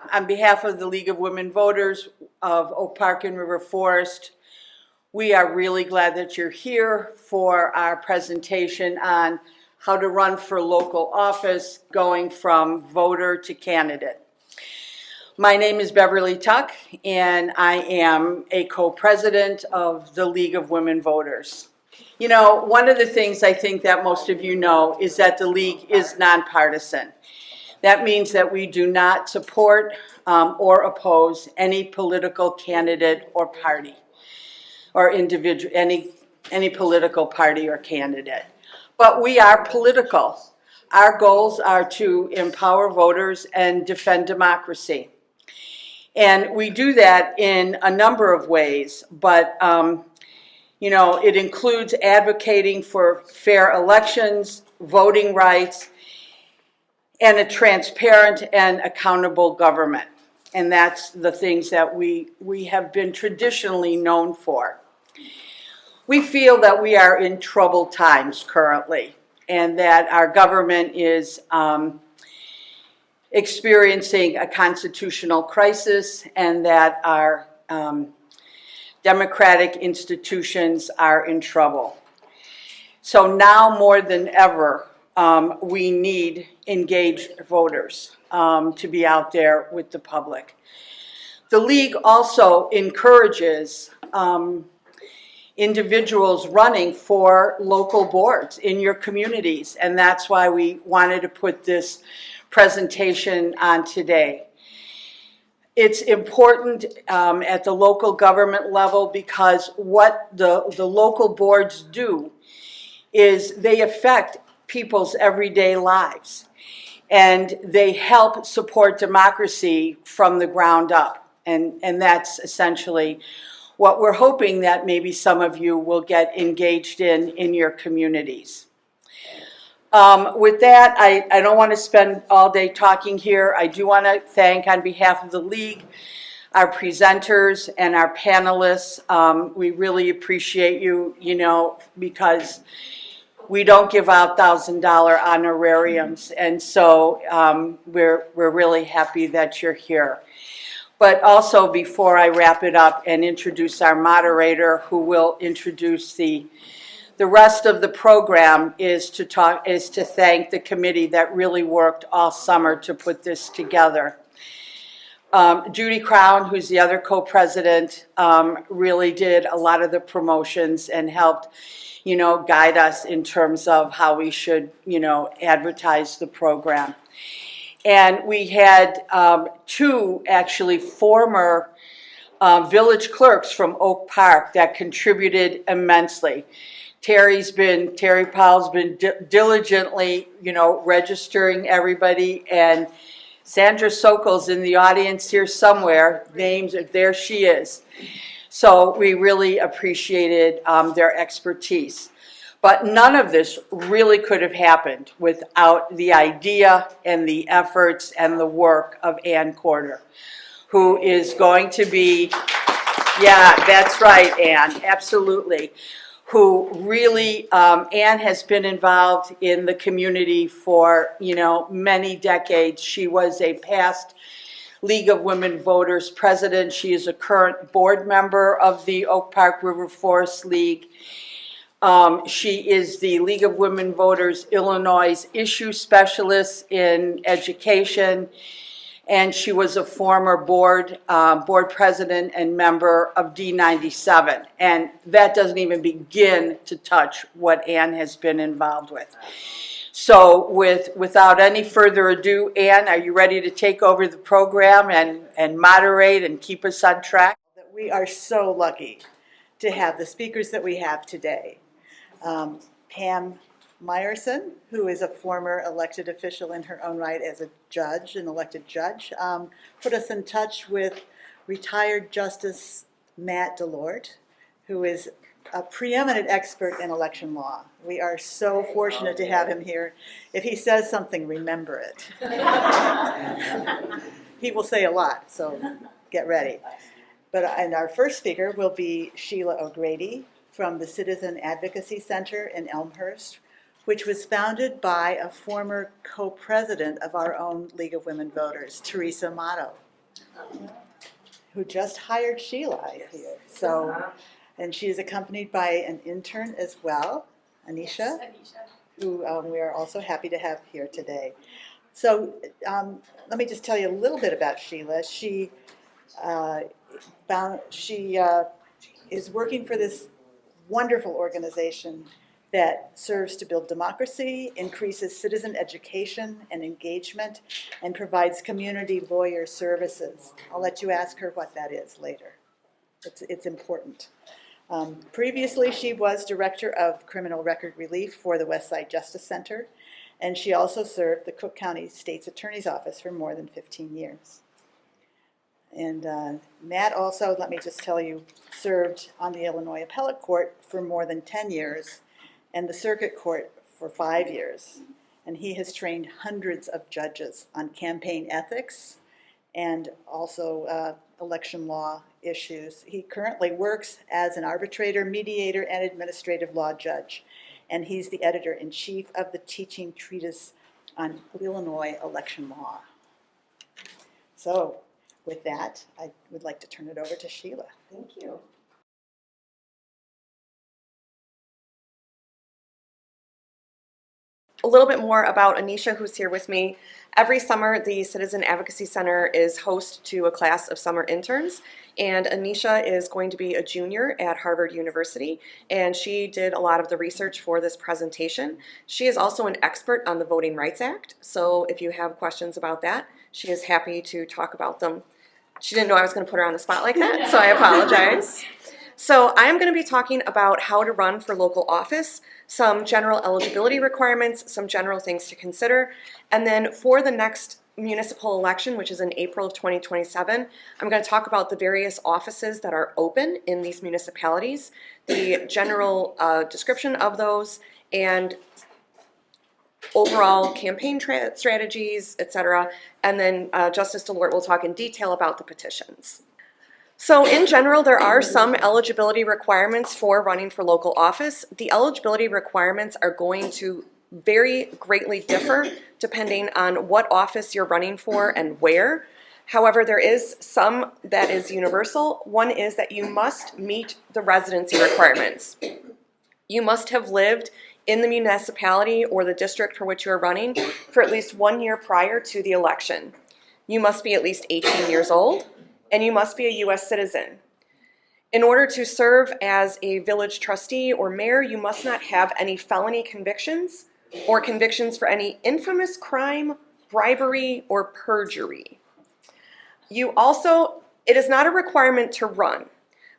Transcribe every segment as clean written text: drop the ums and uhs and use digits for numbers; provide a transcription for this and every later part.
On behalf of the League of Women Voters of Oak Park and River Forest, we are really glad that you're here for our presentation on how to run for local office, going from voter to candidate. My name is Beverly Tuck, and I am a co-president of the League of Women Voters. You know, one of the things I think that most of you know is that the League is nonpartisan. That means that we do not support or oppose any political candidate or party, or individual, any political party or candidate. But we are political. Our goals are to empower voters and defend democracy. And we do that in a number of ways, but you know, it includes advocating for fair elections, voting rights, and a transparent and accountable government. And that's the things that we have been traditionally known for. We feel that we are in troubled times currently, and that our government is experiencing a constitutional crisis, and that our democratic institutions are in trouble. So now more than ever, we need engaged voters to be out there with the public. The League also encourages individuals running for local boards in your communities, and that's why we wanted to put this presentation on today. It's important at the local government level because what the local boards do is they affect people's everyday lives, and they help support democracy from the ground up. And that's essentially what we're hoping that maybe some of you will get engaged in your communities. With that, I don't want to spend all day talking here. I do want to thank, on behalf of the League, our presenters and our panelists. We really appreciate you, you know, because we don't give out $1,000 honorariums, and so we're really happy that you're here. But also, before I wrap it up and introduce our moderator, who will introduce the rest of the program, is to thank the committee that really worked all summer to put this together. Judy Crown, who's the other co-president, really did a lot of the promotions and helped, you know, guide us in terms of how we should, you know, advertise the program. And we had two actually former village clerks from Oak Park that contributed immensely. Terry Powell's been diligently, you know, registering everybody, and Sandra Sokol's in the audience here somewhere. There she is. So we really appreciated their expertise. But none of this really could have happened without the idea and the efforts and the work of Ann Corder, who is going to be, yeah, that's right, Ann, absolutely, who really, Ann has been involved in the community for, you know, many decades. She was a past League of Women Voters president. She is a current board member of the Oak Park River Forest League. She is the League of Women Voters Illinois issue specialist in education, and she was a former board president and member of D97. And that doesn't even begin to touch what Ann has been involved with. So without any further ado, Ann, are you ready to take over the program and moderate and keep us on track? We are so lucky to have the speakers that we have today. Pam Meyerson, who is a former elected official in her own right as a judge, an elected judge, put us in touch with retired Justice Matt DeLorde, who is a preeminent expert in election law. We are so fortunate to have him here. If he says something, remember it. He will say a lot, so get ready. And our first speaker will be Sheila O'Grady from the Citizen Advocacy Center in Elmhurst, which was founded by a former co-president of our own League of Women Voters, Teresa Amato. who just hired Sheila here. So, and she is accompanied by an intern as well, Anisha, who we are also happy to have here today. So let me just tell you a little bit about Sheila. She is working for this wonderful organization that serves to build democracy, increases citizen education and engagement, and provides community lawyer services. I'll let you ask her what that is later. It's important. Previously, she was Director of Criminal Record Relief for the Westside Justice Center, and she also served the Cook County State's Attorney's Office for more than 15 years. And Matt also, let me just tell you, served on the Illinois Appellate Court for more than 10 years and the Circuit Court for 5 years. And he has trained hundreds of judges on campaign ethics and also election law issues. He currently works as an arbitrator, mediator, and administrative law judge. And he's the editor-in-chief of the teaching treatise on Illinois election law. So with that, I would like to turn it over to Sheila. Thank you. A little bit more about Anisha, who's here with me. Every summer, the Citizen Advocacy Center is host to a class of summer interns, and Anisha is going to be a junior at Harvard University, and she did a lot of the research for this presentation. She is also an expert on the Voting Rights Act, so if you have questions about that, she is happy to talk about them. She didn't know I was going to put her on the spot like that, so I apologize. So I'm going to be talking about how to run for local office, some general eligibility requirements, some general things to consider, and then for the next municipal election, which is in April of 2027, I'm going to talk about the various offices that are open in these municipalities, the general description of those, and overall campaign strategies, etc. And then Justice DeLort will talk in detail about the petitions. So in general, there are some eligibility requirements for running for local office. The eligibility requirements are going to very greatly differ depending on what office you're running for and where. However, there is some that is universal. One is that you must meet the residency requirements. You must have lived in the municipality or the district for which you are running for at least 1 year prior to the election. You must be at least 18 years old, and you must be a U.S. citizen. In order to serve as a village trustee or mayor, you must not have any felony convictions or convictions for any infamous crime, bribery, or perjury. It is not a requirement to run,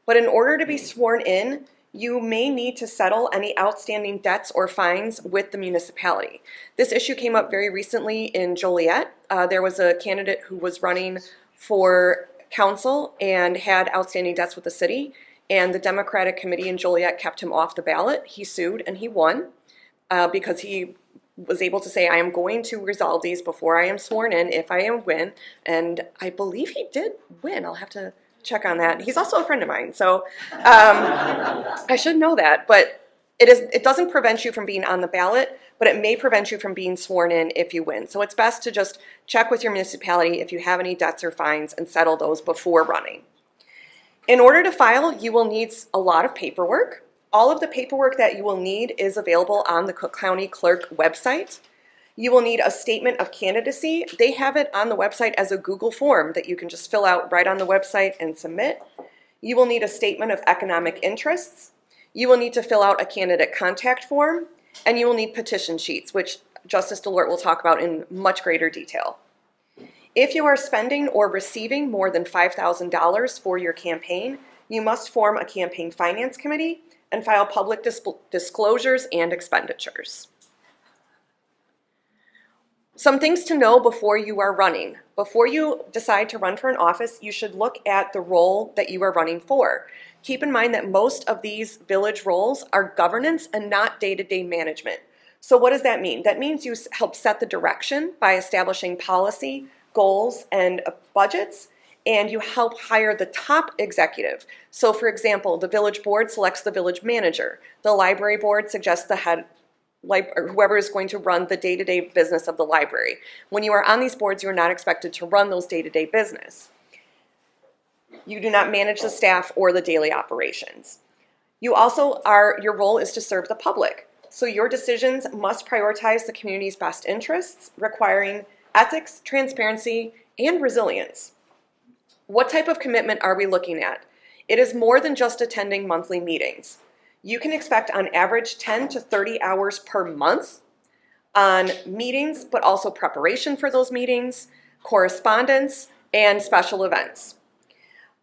but in order to be sworn in, you may need to settle any outstanding debts or fines with the municipality. This issue came up very recently in Joliet. There was a candidate who was running for council and had outstanding debts with the city, and the Democratic committee in Joliet kept him off the ballot. He sued and he won because he was able to say, I am going to resolve these before I am sworn in if I win, and I believe he did win. I'll have to check on that. He's also a friend of mine, so I should know that, but it doesn't prevent you from being on the ballot, but it may prevent you from being sworn in if you win. So it's best to just check with your municipality if you have any debts or fines and settle those before running. In order to file, you will need a lot of paperwork. All of the paperwork that you will need is available on the Cook County Clerk website. You will need a statement of candidacy. They have it on the website as a Google form that you can just fill out right on the website and submit. You will need a statement of economic interests. You will need to fill out a candidate contact form, and you will need petition sheets, which Justice DeLort will talk about in much greater detail. If you are spending or receiving more than $5,000 for your campaign, you must form a campaign finance committee and file public disclosures and expenditures. Some things to know before you are running. Before you decide to run for an office, you should look at the role that you are running for. Keep in mind that most of these village roles are governance and not day-to-day management. So what does that mean? That means you help set the direction by establishing policy, goals, and budgets, and you help hire the top executive. So for example, the village board selects the village manager. The library board suggests the head, or whoever is going to run the day-to-day business of the library. When you are on these boards, you are not expected to run those day-to-day business. You do not manage the staff or the daily operations. Your role is to serve the public. So your decisions must prioritize the community's best interests, requiring ethics, transparency, and resilience. What type of commitment are we looking at? It is more than just attending monthly meetings. You can expect on average 10 to 30 hours per month on meetings, but also preparation for those meetings, correspondence, and special events.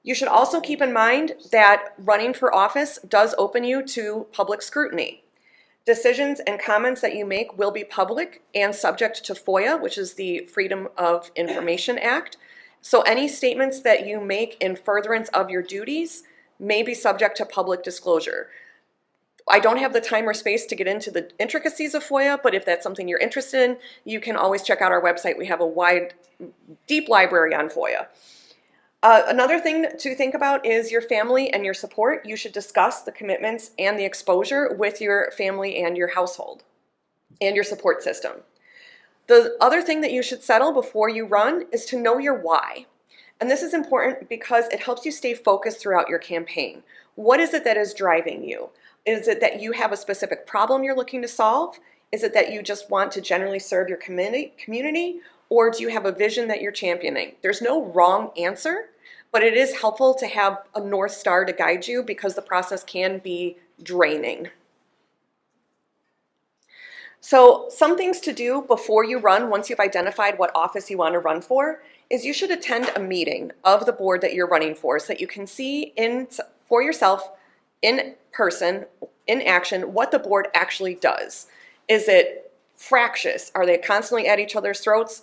You should also keep in mind that running for office does open you to public scrutiny. Decisions and comments that you make will be public and subject to FOIA, which is the Freedom of Information Act. So any statements that you make in furtherance of your duties may be subject to public disclosure. I don't have the time or space to get into the intricacies of FOIA, but if that's something you're interested in, you can always check out our website. We have a deep library on FOIA. Another thing to think about is your family and your support. You should discuss the commitments and the exposure with your family and your household and your support system. The other thing that you should settle before you run is to know your why. And this is important because it helps you stay focused throughout your campaign. What is it that is driving you? Is it that you have a specific problem you're looking to solve? Is it that you just want to generally serve your community? Or do you have a vision that you're championing? There's no wrong answer, but it is helpful to have a North Star to guide you because the process can be draining. So some things to do before you run, once you've identified what office you want to run for, is you should attend a meeting of the board that you're running for so that you can see for yourself in person, in action, what the board actually does. Is it fractious? Are they constantly at each other's throats?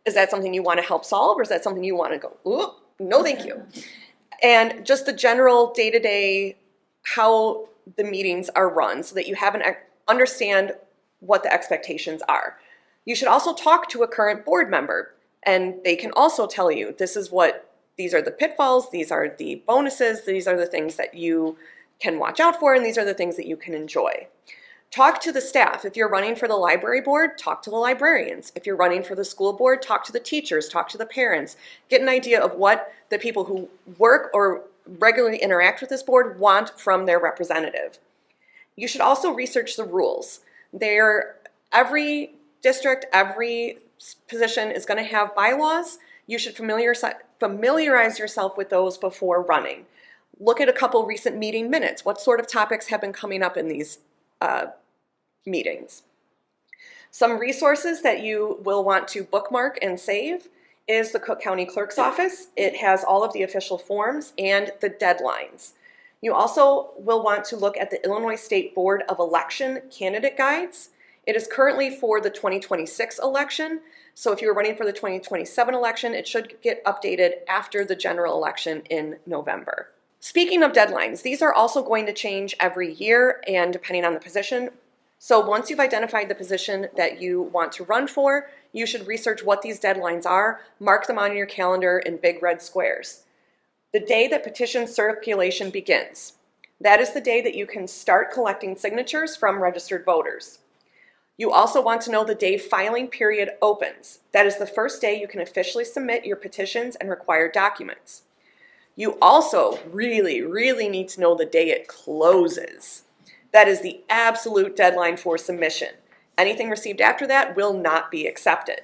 Is that something you want to help solve, or is that something you want to go, ooh, no thank you? And just the general day-to-day, how the meetings are run so that you understand what the expectations are. You should also talk to a current board member, and they can also tell you these are the pitfalls, these are the bonuses, these are the things that you can watch out for, and these are the things that you can enjoy. Talk to the staff. If you're running for the library board, talk to the librarians. If you're running for the school board, talk to the teachers, talk to the parents. Get an idea of what the people who work or regularly interact with this board want from their representative. You should also research the rules. Every district, every position is going to have bylaws. You should familiarize yourself with those before running. Look at a couple recent meeting minutes. What sort of topics have been coming up in these meetings? Some resources that you will want to bookmark and save is the Cook County Clerk's Office. It has all of the official forms and the deadlines. You also will want to look at the Illinois State Board of Election candidate guides. It is currently for the 2026 election, so if you're running for the 2027 election, it should get updated after the general election in November. Speaking of deadlines, these are also going to change every year and depending on the position. So once you've identified the position that you want to run for, you should research what these deadlines are, mark them on your calendar in big red squares. The day that petition circulation begins, that is the day that you can start collecting signatures from registered voters. You also want to know the day filing period opens. That is the first day you can officially submit your petitions and required documents. You also really, really need to know the day it closes. That is the absolute deadline for submission. Anything received after that will not be accepted.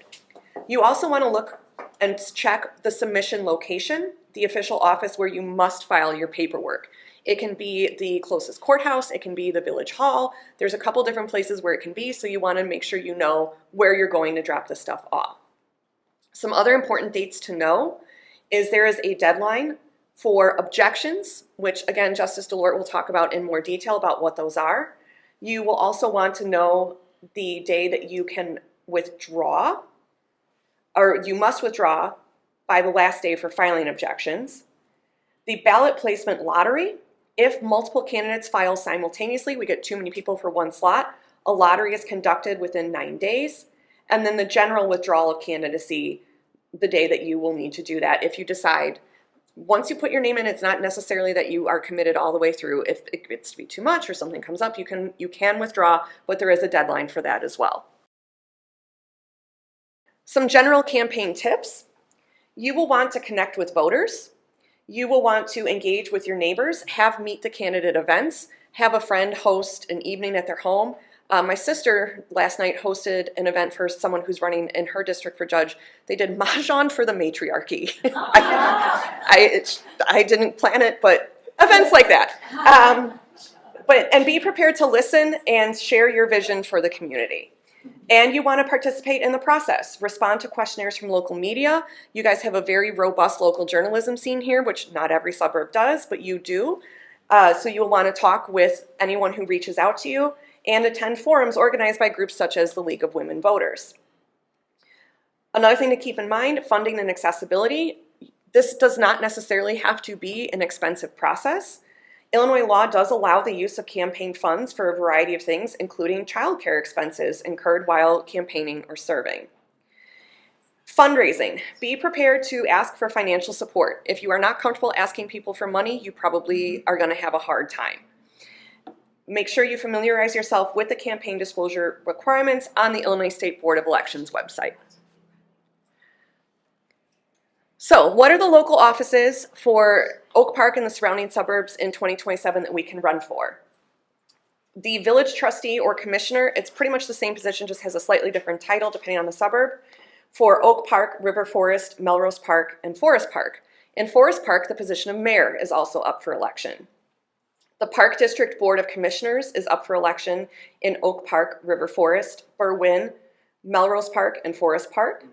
You also want to look and check the submission location, the official office where you must file your paperwork. It can be the closest courthouse, it can be the village hall. There's a couple different places where it can be, so you want to make sure you know where you're going to drop the stuff off. Some other important dates to know is there is a deadline for objections, which again, Justice DeLort will talk about in more detail about what those are. You will also want to know the day that you can withdraw, or you must withdraw by the last day for filing objections. The ballot placement lottery, if multiple candidates file simultaneously, we get too many people for one slot, a lottery is conducted within 9 days. And then the general withdrawal of candidacy, the day that you will need to do that if you decide. Once you put your name in, it's not necessarily that you are committed all the way through. If it gets to be too much or something comes up, you can withdraw, but there is a deadline for that as well. Some general campaign tips. You will want to connect with voters. you will want to engage with your neighbors, have meet the candidate events, have a friend host an evening at their home. My sister last night hosted an event for someone who's running in her district for judge. They did mahjong for the matriarchy. I didn't plan it, but events like that. And be prepared to listen and share your vision for the community. And you want to participate in the process. Respond to questionnaires from local media. You guys have a very robust local journalism scene here, which not every suburb does, but you do. So you'll want to talk with anyone who reaches out to you and attend forums organized by groups such as the League of Women Voters. Another thing to keep in mind, funding and accessibility. This does not necessarily have to be an expensive process. Illinois law does allow the use of campaign funds for a variety of things, including childcare expenses incurred while campaigning or serving. Fundraising. Be prepared to ask for financial support. If you are not comfortable asking people for money, you probably are going to have a hard time. Make sure you familiarize yourself with the campaign disclosure requirements on the Illinois State Board of Elections website. So, what are the local offices for Oak Park and the surrounding suburbs in 2027 that we can run for? The village trustee or commissioner, it's pretty much the same position, just has a slightly different title depending on the suburb. For Oak Park, River Forest, Melrose Park, and Forest Park. In Forest Park, the position of mayor is also up for election. The Park District Board of Commissioners is up for election in Oak Park, River Forest, Berwyn, Melrose Park, and Forest Park.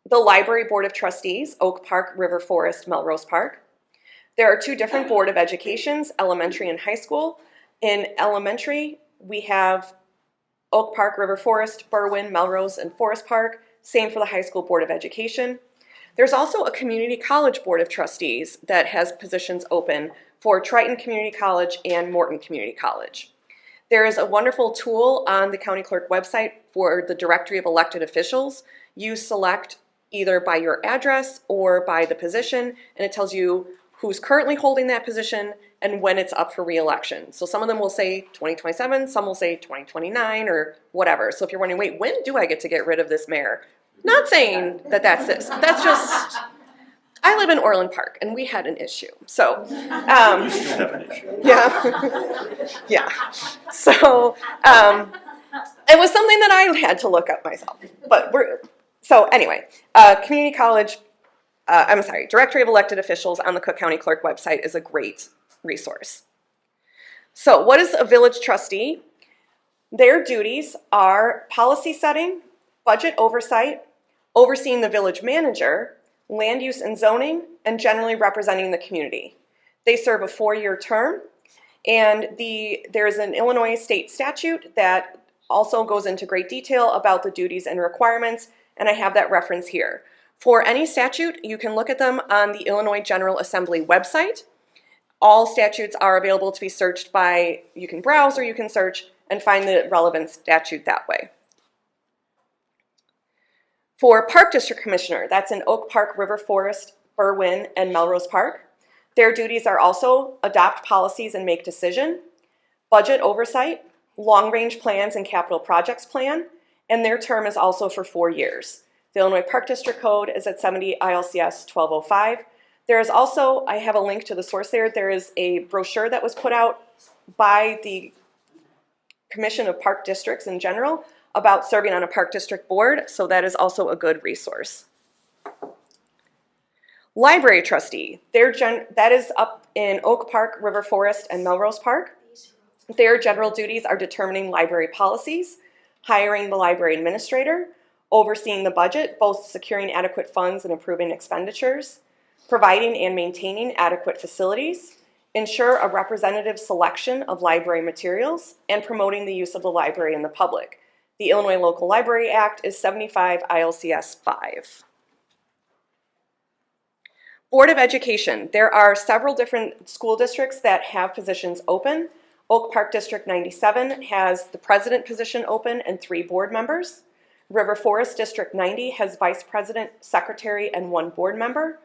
The Library Board of Trustees, Oak Park, River Forest, Melrose Park. There are two different Board of Educations, elementary and high school. In elementary, we have Oak Park, River Forest, Berwyn, Melrose, and Forest Park. Same for the high school Board of Education. There's also a Community College Board of Trustees that has positions open for Triton Community College and Morton Community College. There is a wonderful tool on the county clerk website for the directory of elected officials. You select either by your address or by the position, and it tells you who's currently holding that position and when it's up for re-election. So some of them will say 2027, some will say 2029 or whatever. So if you're wondering, wait, when do I get to get rid of this mayor? Not saying that that's this. That's just, I live in Orland Park and we had an issue. So, yeah, yeah. So it was something that I had to look up myself. But so anyway, Community College, Directory of Elected Officials on the Cook County Clerk website is a great resource. So what is a village trustee? Their duties are policy setting, budget oversight, overseeing the village manager, land use and zoning, and generally representing the community. They serve a 4-year term, and there is an Illinois state statute that also goes into great detail about the duties and requirements, and I have that reference here. For any statute, you can look at them on the Illinois General Assembly website. All statutes are available to be searched by, you can browse or you can search and find the relevant statute that way. For Park District Commissioner, that's in Oak Park, River Forest, Berwyn, and Melrose Park. Their duties are also adopt policies and make decision, budget oversight, long-range plans and capital projects plan, and their term is also for 4 years. The Illinois Park District Code is at 70 ILCS 1205. There is also, I have a link to the source there is a brochure that was put out by the Commission of Park Districts in general about serving on a park district board, so that is also a good resource. Library trustee, that is up in Oak Park, River Forest, and Melrose Park. Their general duties are determining library policies, hiring the library administrator, overseeing the budget, both securing adequate funds and approving expenditures, providing and maintaining adequate facilities, ensure a representative selection of library materials, and promoting the use of the library in the public. The Illinois Local Library Act is 75 ILCS 5. Board of Education. There are several different school districts that have positions open. Oak Park District 97 has the president position open and 3 board members. River Forest District 90 has vice president, secretary, and 1 board member.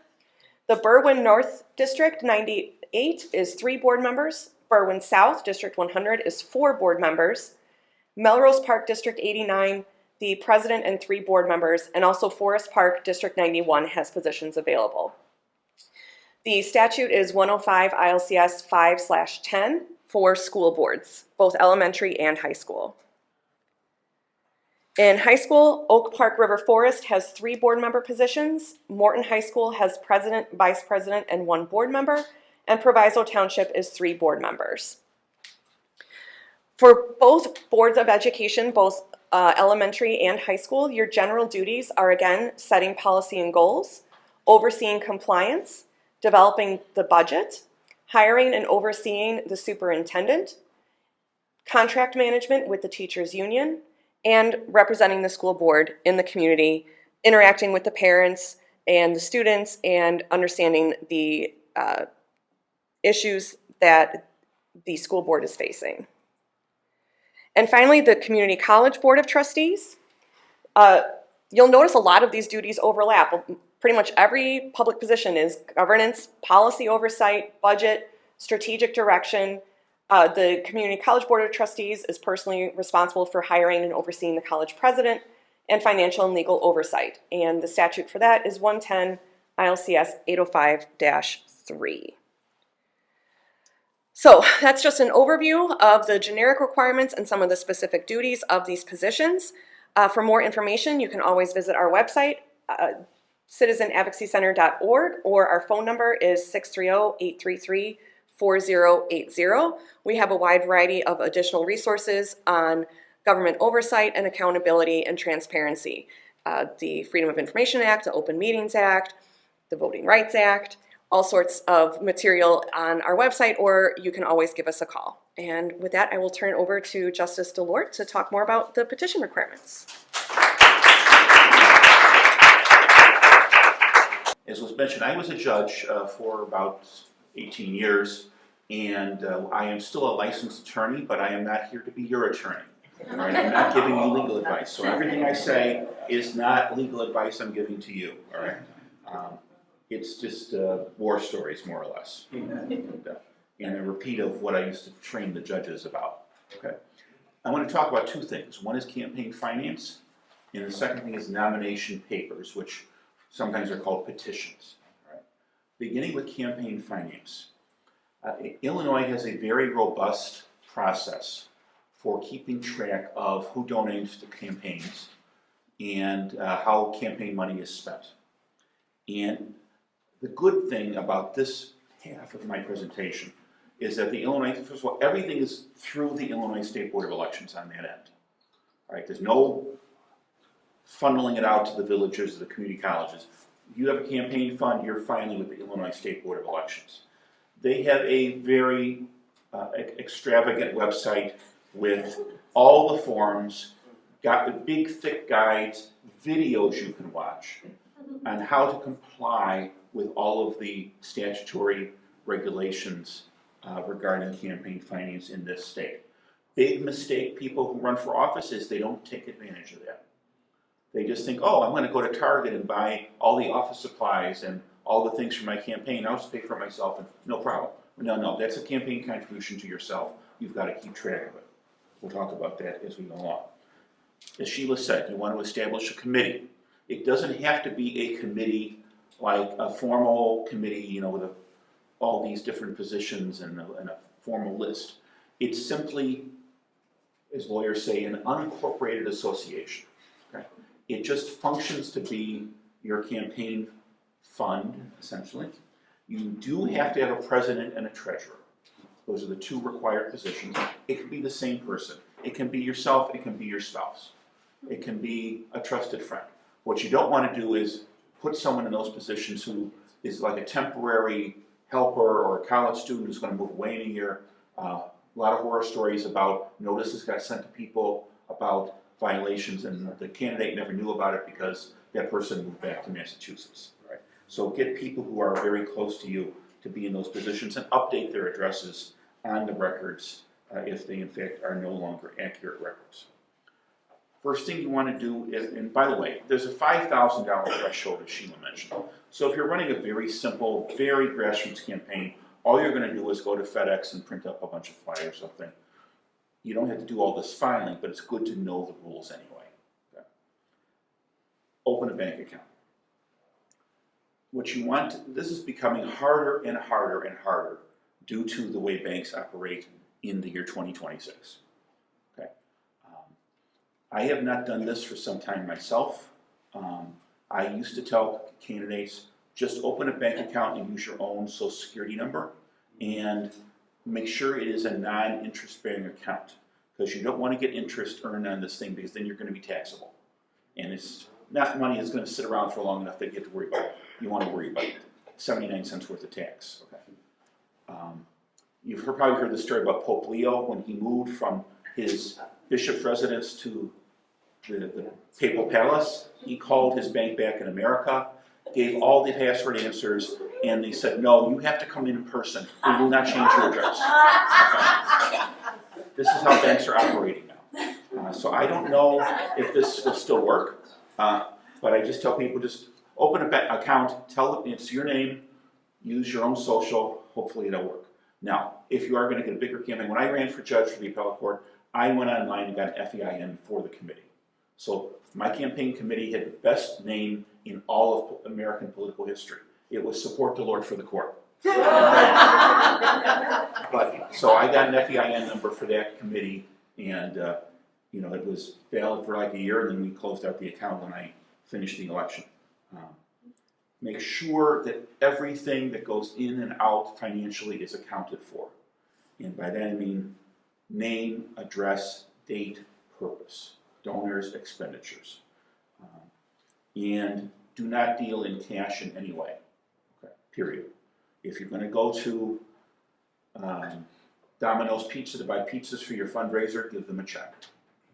The Berwyn North District 98 is 3 board members. Berwyn South District 100 is 4 board members. Melrose Park District 89, the president and 3 board members, and also Forest Park District 91 has positions available. The statute is 105 ILCS 5/10 for school boards, both elementary and high school. In high school, Oak Park River Forest has 3 board member positions, Morton High School has president, vice president, and 1 board member, and Proviso Township is 3 board members. For both boards of education, both elementary and high school, your general duties are again setting policy and goals, overseeing compliance, developing the budget, hiring and overseeing the superintendent, contract management with the teachers union, and representing the school board in the community, interacting with the parents and the students, and understanding the issues that the school board is facing. And finally, the Community College Board of Trustees. You'll notice a lot of these duties overlap. Pretty much every public position is governance, policy oversight, budget, strategic direction. The Community College Board of Trustees is personally responsible for hiring and overseeing the college president and financial and legal oversight. And the statute for that is 110 ILCS 805-3. So that's just an overview of the generic requirements and some of the specific duties of these positions. For more information, you can always visit our website, citizenadvocacycenter.org, or our phone number is 630-833-4080. We have a wide variety of additional resources on government oversight and accountability and transparency. The Freedom of Information Act, the Open Meetings Act, the Voting Rights Act, all sorts of material on our website, or you can always give us a call. And with that, I will turn it over to Justice DeLort to talk more about the petition requirements. As was mentioned, I was a judge for about 18 years, and I am still a licensed attorney, but I am not here to be your attorney. All right? I'm not giving you legal advice, so everything I say is not legal advice I'm giving to you. All right? It's just war stories, more or less, and a repeat of what I used to train the judges about. Okay, I want to talk about 2 things. One is campaign finance, and the second thing is nomination papers, which sometimes are called petitions. All right. Beginning with campaign finance, Illinois has a very robust process for keeping track of who donates to campaigns and how campaign money is spent. And the good thing about this half of my presentation is that the Illinois, first of all, everything is through the Illinois State Board of Elections on that end. All right, there's no funneling it out to the villages or the community colleges. If you have a campaign fund, you're filing with the Illinois State Board of Elections. They have a very extravagant website with all the forms, got the big thick guides, videos you can watch on how to comply with all of the statutory regulations regarding campaign finance in this state. Big mistake people who run for office is they don't take advantage of that. They just think, oh, I'm going to go to Target and buy all the office supplies and all the things for my campaign. I'll just pay for it myself and no problem. No, that's a campaign contribution to yourself. You've got to keep track of it. We'll talk about that as we go along. As Sheila said, you want to establish a committee. It doesn't have to be a committee like a formal committee, with all these different positions and a formal list. It's simply, as lawyers say, an unincorporated association. Okay? It just functions to be your campaign fund, essentially. You do have to have a president and a treasurer. Those are the 2 required positions. It can be the same person. It can be yourself, it can be your spouse. It can be a trusted friend. What you don't want to do is put someone in those positions who is like a temporary helper or a college student who's going to move away in a year. A lot of horror stories about notices got sent to people about violations and the candidate never knew about it because that person moved back to Massachusetts. Right? So get people who are very close to you to be in those positions and update their addresses on the records if they in fact are no longer accurate records. First thing you want to do is, and by the way, there's a $5,000 threshold, as Sheila mentioned. So if you're running a very simple, very grassroots campaign, all you're going to do is go to FedEx and print up a bunch of flyers or something. You don't have to do all this filing, but it's good to know the rules anyway. Okay. Open a bank account. what you want, this is becoming harder and harder and harder due to the way banks operate in the year 2026. Okay. I have not done this for some time myself. I used to tell candidates, just open a bank account and use your own social security number and make sure it is a non-interest bearing account, because you don't want to get interest earned on this thing, because then you're going to be taxable. And it's not money that's going to sit around for long enough that you have to worry about it. You want to worry about it. 79 cents worth of tax. Okay. You've probably heard the story about Pope Leo when he moved from his bishop's residence to the papal palace. He called his bank back in America, gave all the password answers, and they said, no, you have to come in person. We will not change your address. Okay. This is how banks are operating now. So I don't know if this will still work, but I just tell people, just open a bank account, tell them it's your name, use your own social, hopefully it'll work. Now, if you are going to get a bigger campaign, when I ran for judge for the appellate court, I went online and got an FEIN for the committee. So my campaign committee had the best name in all of American political history. It was Support the Lord for the Court. But, so I got an FEIN number for that committee, and it was valid for like a year, and then we closed out the account when I finished the election. Make sure that everything that goes in and out financially is accounted for. And by that I mean name, address, date, purpose, donors, expenditures. And do not deal in cash in any way, okay, period. If you're going to go to Domino's Pizza to buy pizzas for your fundraiser, give them a check,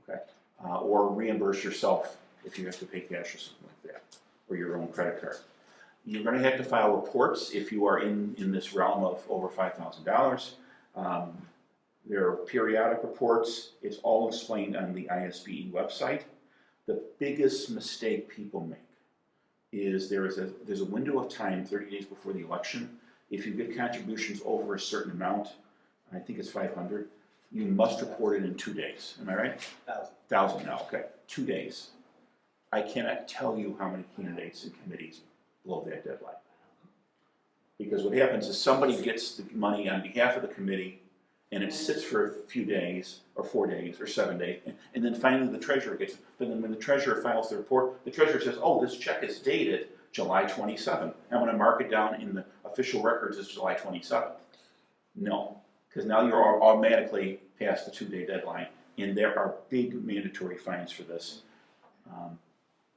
okay? Or reimburse yourself if you have to pay cash or something like that, or your own credit card. You're going to have to file reports if you are in this realm of over $5,000. There are periodic reports. It's all explained on the ISBE website. The biggest mistake people make is there's a window of time, 30 days before the election. If you get contributions over a certain amount, I think it's 500, you must report it in 2 days. Am I right? 1,000 now, okay. 2 days. I cannot tell you how many candidates and committees blow that deadline. Because what happens is somebody gets the money on behalf of the committee, and it sits for a few days, or 4 days, or 7 days, and then finally the treasurer gets it. But then when the treasurer files the report, the treasurer says, oh, this check is dated July 27th. I'm going to mark it down in the official records as July 27th. No, because now you're automatically past the 2-day deadline, and there are big mandatory fines for this.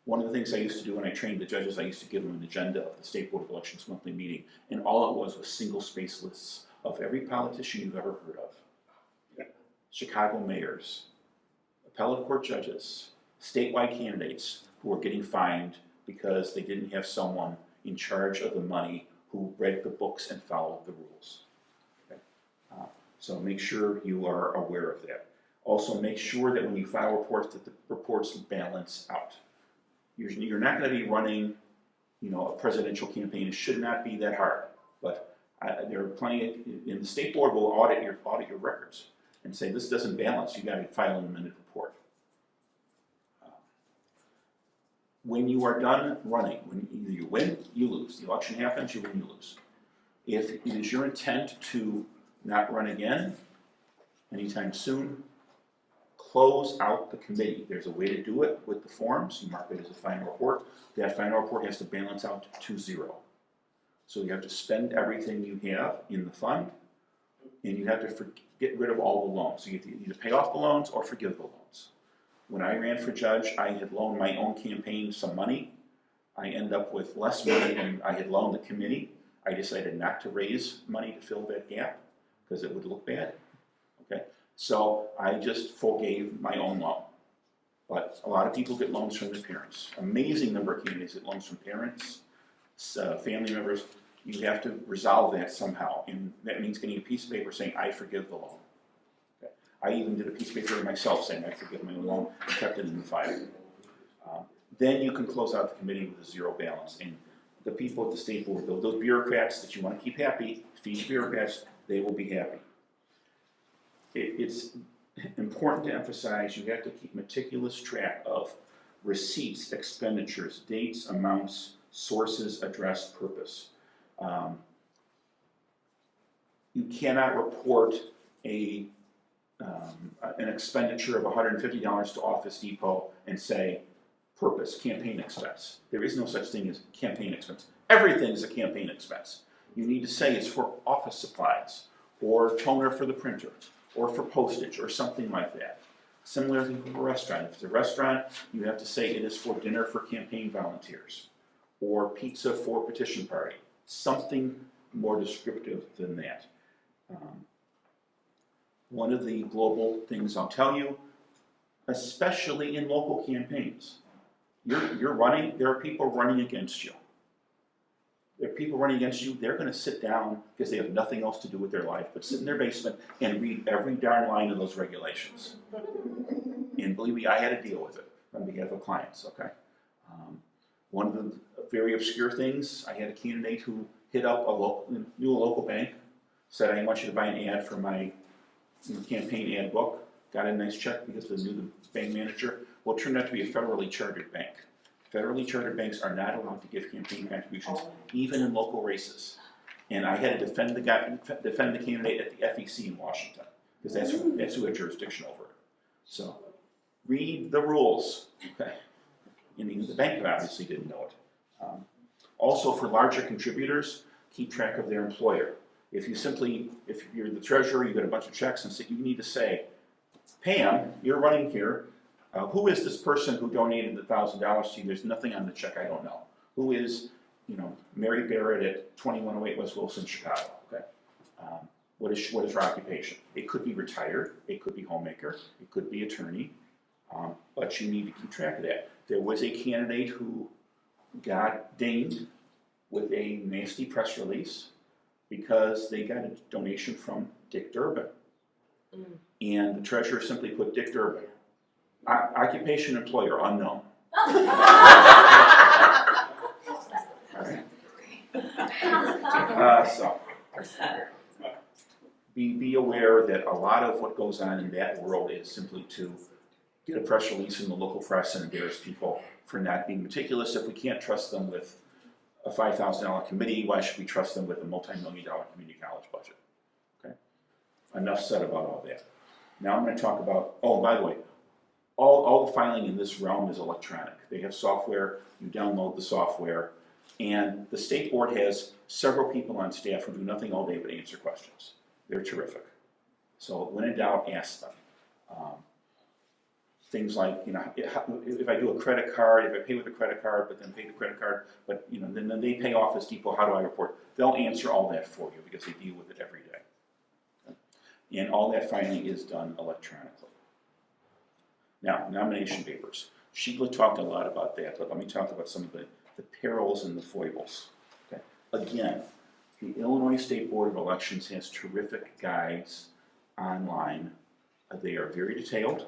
One of the things I used to do when I trained the judges, I used to give them an agenda of the State Board of Elections monthly meeting, and all it was single-space lists of every politician you've ever heard of. Chicago mayors, appellate court judges, statewide candidates who were getting fined because they didn't have someone in charge of the money who read the books and followed the rules. Okay? So make sure you are aware of that. Also make sure that when you file reports that the reports balance out. You're not going to be running, a presidential campaign. It should not be that hard. But there are plenty in the state board will audit your records and say this doesn't balance. You got to file an amended report. When you are done running, when either you win, you lose. The election happens, you win, you lose. If it is your intent to not run again anytime soon, close out the committee. There's a way to do it with the forms. You mark it as a final report. That final report has to balance out to 0. So you have to spend everything you have in the fund, and you have to get rid of all the loans. So you have to either pay off the loans or forgive the loans. When I ran for judge, I had loaned my own campaign some money. I ended up with less money than I had loaned the committee. I decided not to raise money to fill that gap because it would look bad. Okay, so I just forgave my own loan. But a lot of people get loans from their parents. Amazing number of candidates get loans from parents, family members. You have to resolve that somehow, and that means getting a piece of paper saying, I forgive the loan. Okay. I even did a piece of paper myself saying, I forgive my own loan, and kept it in the file. Then you can close out the committee with a 0 balance. And the people at the state board, those bureaucrats that you want to keep happy, feed bureaucrats, they will be happy. It's important to emphasize you have to keep meticulous track of receipts, expenditures, dates, amounts, sources, address, purpose. You cannot report an expenditure of $150 to Office Depot and say, purpose, campaign expense. There is no such thing as campaign expense. Everything is a campaign expense. You need to say it's for office supplies, or toner for the printer, or for postage, or something like that. Similarly for a restaurant. If it's a restaurant, you have to say it is for dinner for campaign volunteers, or pizza for petition party. Something more descriptive than that. One of the global things I'll tell you, especially in local campaigns, you're running, there are people running against you. There are people running against you, they're gonna sit down because they have nothing else to do with their life but sit in their basement and read every darn line of those regulations. And believe me, I had to deal with it on behalf of clients, okay? One of the very obscure things, I had a candidate who hit up knew a local bank, said, I want you to buy an ad for my campaign ad book, got a nice check because they knew the bank manager. Well, it turned out to be a federally chartered bank. Federally chartered banks are not allowed to give campaign contributions, even in local races. And I had to defend the candidate at the FEC in Washington, because that's who had jurisdiction over it. So, read the rules, okay? And the bank obviously didn't know it. Also, for larger contributors, keep track of their employer. If you're the treasurer, you get a bunch of checks, and so you need to say, Pam, you're running here. Who is this person who donated the $1,000 to you? There's nothing on the check I don't know. Who is, Mary Barrett at 2108 West Wilson, Chicago? Okay. What is her occupation? It could be retired. It could be homemaker. It could be attorney. But you need to keep track of that. There was a candidate who got dinged with a nasty press release because they got a donation from Dick Durbin. And the treasurer simply put Dick Durbin. Occupation, employer, unknown. So, be aware that a lot of what goes on in that world is simply to get a press release in the local press and embarrass people for not being meticulous. If we can't trust them with a $5,000 committee, why should we trust them with a multi-million-dollar community college budget? Okay. Enough said about all that. Now I'm going to talk about, by the way, all the filing in this realm is electronic. They have software, you download the software, and the state board has several people on staff who do nothing all day but answer questions. They're terrific. So when in doubt, ask them. Things like, if I do a credit card, if I pay with a credit card, but then pay the credit card, but then they pay Office Depot, how do I report? They'll answer all that for you because they deal with it every day. Okay? And all that filing is done electronically. Now, nomination papers. Sheila talked a lot about that, but let me talk about some of the perils and the foibles. Okay? Again, the Illinois State Board of Elections has terrific guides online. They are very detailed,